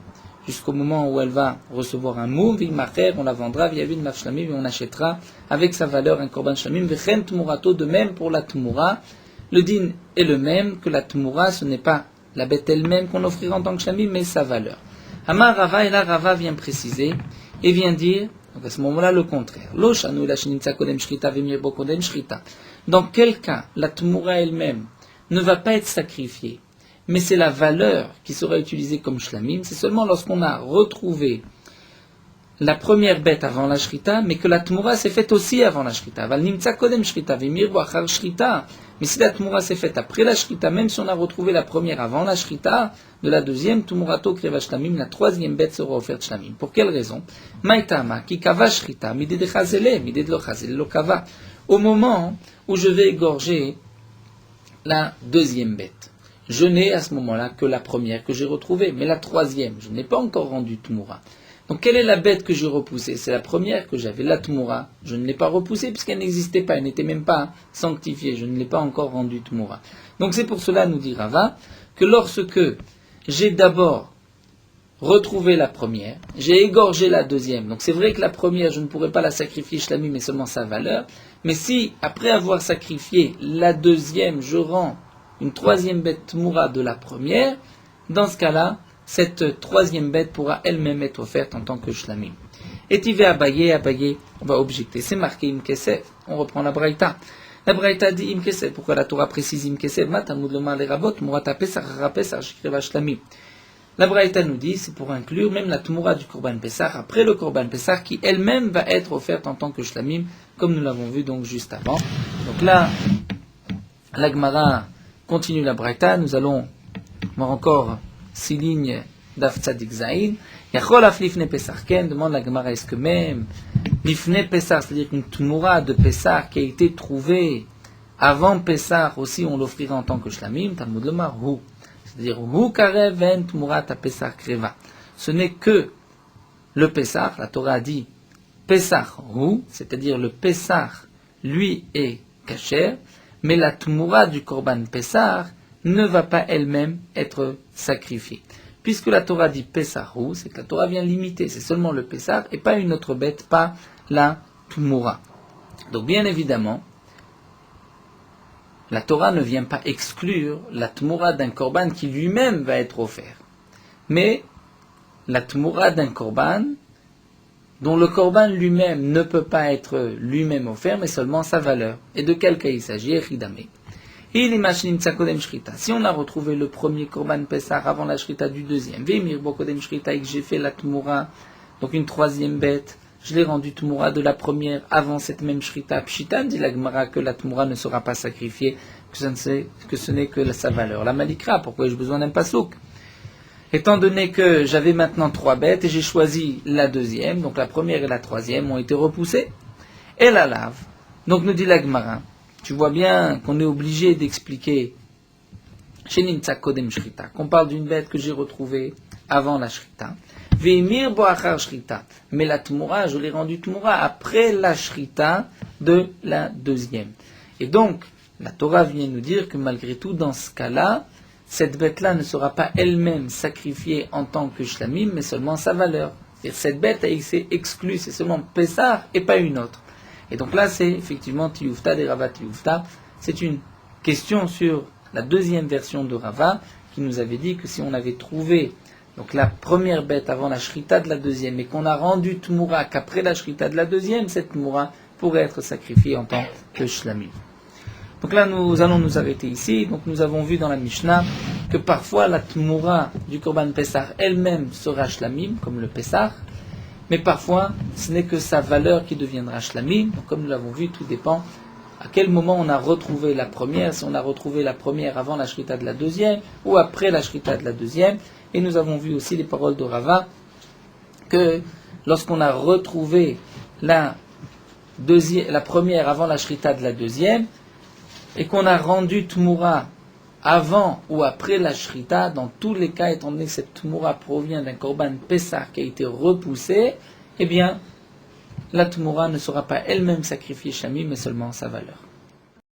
jusqu'au moment où elle va recevoir un moum, vimacher, on la vendra, via une mafshlamim, et on achètera avec sa valeur un korban shlamim, vechen tmurato, de même pour la tmura. Le din est le même que la tmura, ce n'est pas la bête elle-même qu'on offrira en tant que shlamim, mais sa valeur. Amar Rava, et là Rava vient préciser, et vient dire, donc à ce moment-là, le contraire. Lo shanu la shenimtza kodem shrita vemir bo kodem shrita. Dans quel cas, la tmura elle-même ne va pas être sacrifiée, mais c'est la valeur qui sera utilisée comme shlamim, c'est seulement lorsqu'on a retrouvé la première bête avant la shrita, mais que la tmura s'est faite aussi avant la shrita. Val nimtza kodem shrita vemir bo achar shrita. Mais si la tmura s'est faite après la shrita, même si on a retrouvé la première avant la shrita, de la deuxième, tumurato kreva shlamim, la troisième bête sera offerte shlamim. Pour quelle raison? Maitama, ki kava shrita, mided chazele, mided lo chazele lo kava. Au moment où je vais égorger la deuxième bête, je n'ai à ce moment-là que la première que j'ai retrouvée, mais la troisième, je n'ai pas encore rendu tmura. Donc quelle est la bête que j'ai repoussée? C'est la première que j'avais, la tmura. Je ne l'ai pas repoussée puisqu'elle n'existait pas, elle n'était même pas sanctifiée, je ne l'ai pas encore rendue tmura. Donc c'est pour cela, nous dit Rava, que lorsque j'ai d'abord retrouvé la première, j'ai égorgé la deuxième. Donc c'est vrai que la première, je ne pourrais pas la sacrifier shlamim, mais seulement sa valeur. Mais si, après avoir sacrifié la deuxième, je rends une troisième bête tmura de la première, dans ce cas-là, cette troisième bête pourra elle-même être offerte en tant que shlamim. Et Tivé Abaye va objecter. C'est marqué Imkesef. On reprend la Braïta. La Braïta dit Imkesef. Pourquoi la Torah précise Imkesef? Matamud lomar les rabot, murata pesach, rapesach, shikreva shlamim. La Braïta nous dit, c'est pour inclure même la tmura du korban pesach, après le korban pesach, qui elle-même va être offerte en tant que shlamim, comme nous l'avons vu donc juste avant. Donc là, la Gemara continue la Braïta. Nous allons voir encore 6 lignes d'Af Tzadik Zayin. Yachol af lifne Pesach ken, demande la Gemara, est-ce que même lifne Pesach, c'est-à-dire une tmura de Pesach qui a été trouvée avant Pesach aussi, on l'offrira en tant que shlamim? Talmud lomar hu, c'est-à-dire hu karev ven tmurat a Pesach kreva. Ce n'est que le Pesach, la Torah dit Pesach hu, c'est-à-dire le Pesach lui est kasher, mais la tmura du korban Pesach ne va pas elle-même être sacrifiée. Puisque la Torah dit Pesachou, c'est que la Torah vient limiter, c'est seulement le Pesach et pas une autre bête, pas la Tumura. Donc bien évidemment, la Torah ne vient pas exclure la Tumura d'un korban qui lui-même va être offert. Mais la Tumura d'un korban dont le korban lui-même ne peut pas être lui-même offert, mais seulement sa valeur. Et de quel cas il s'agit? Echidame. Si on a retrouvé le premier korban Pesach avant la shrita du deuxième, Vemir bo kodem shrita, et que j'ai fait la tmura, donc une troisième bête, je l'ai rendue tmura de la première avant cette même shrita, pshitan, dit la Gemara que la tmura ne sera pas sacrifiée, que ce n'est que sa valeur. La malikra, pourquoi ai-je besoin d'un pasouk? Étant donné que j'avais maintenant 3 bêtes et j'ai choisi la deuxième, donc la première et la troisième ont été repoussées, et la lave. Donc nous dit la Gemara, tu vois bien qu'on est obligé d'expliquer Shenimtza kodem shrita, qu'on parle d'une bête que j'ai retrouvée avant la shrita. Ve'imir bo achar shrita. Mais la tmura, je l'ai rendue tmura après la shrita de la deuxième. Et donc, la Torah vient nous dire que malgré tout, dans ce cas-là, cette bête-là ne sera pas elle-même sacrifiée en tant que shlamim, mais seulement sa valeur. C'est-à-dire cette bête a été exclue, c'est seulement Pessah et pas une autre. Et donc là, c'est effectivement Tiyufta des Rava Tiyufta. C'est une question sur la deuxième version de Rava, qui nous avait dit que si on avait trouvé donc la première bête avant la shrita de la deuxième, et qu'on a rendu tmura qu'après la shrita de la deuxième, cette tmura pourrait être sacrifiée en tant que shlamim. Donc là, nous allons nous arrêter ici. Donc nous avons vu dans la Mishnah que parfois la tmura du korban Pessah elle-même sera shlamim, comme le Pessah, mais parfois ce n'est que sa valeur qui deviendra shlamim. Donc comme nous l'avons vu, tout dépend à quel moment on a retrouvé la première, si on a retrouvé la première avant la shrita de la deuxième ou après la shrita de la deuxième. Et nous avons vu aussi les paroles de Rava que lorsqu'on a retrouvé la première avant la shrita de la deuxième et qu'on a rendu Tmoura avant ou après la shrita, dans tous les cas, étant donné que cette Tmoura provient d'un korban Pessah qui a été repoussé, eh bien, la Tmoura ne sera pas elle-même sacrifiée Shami, mais seulement sa valeur.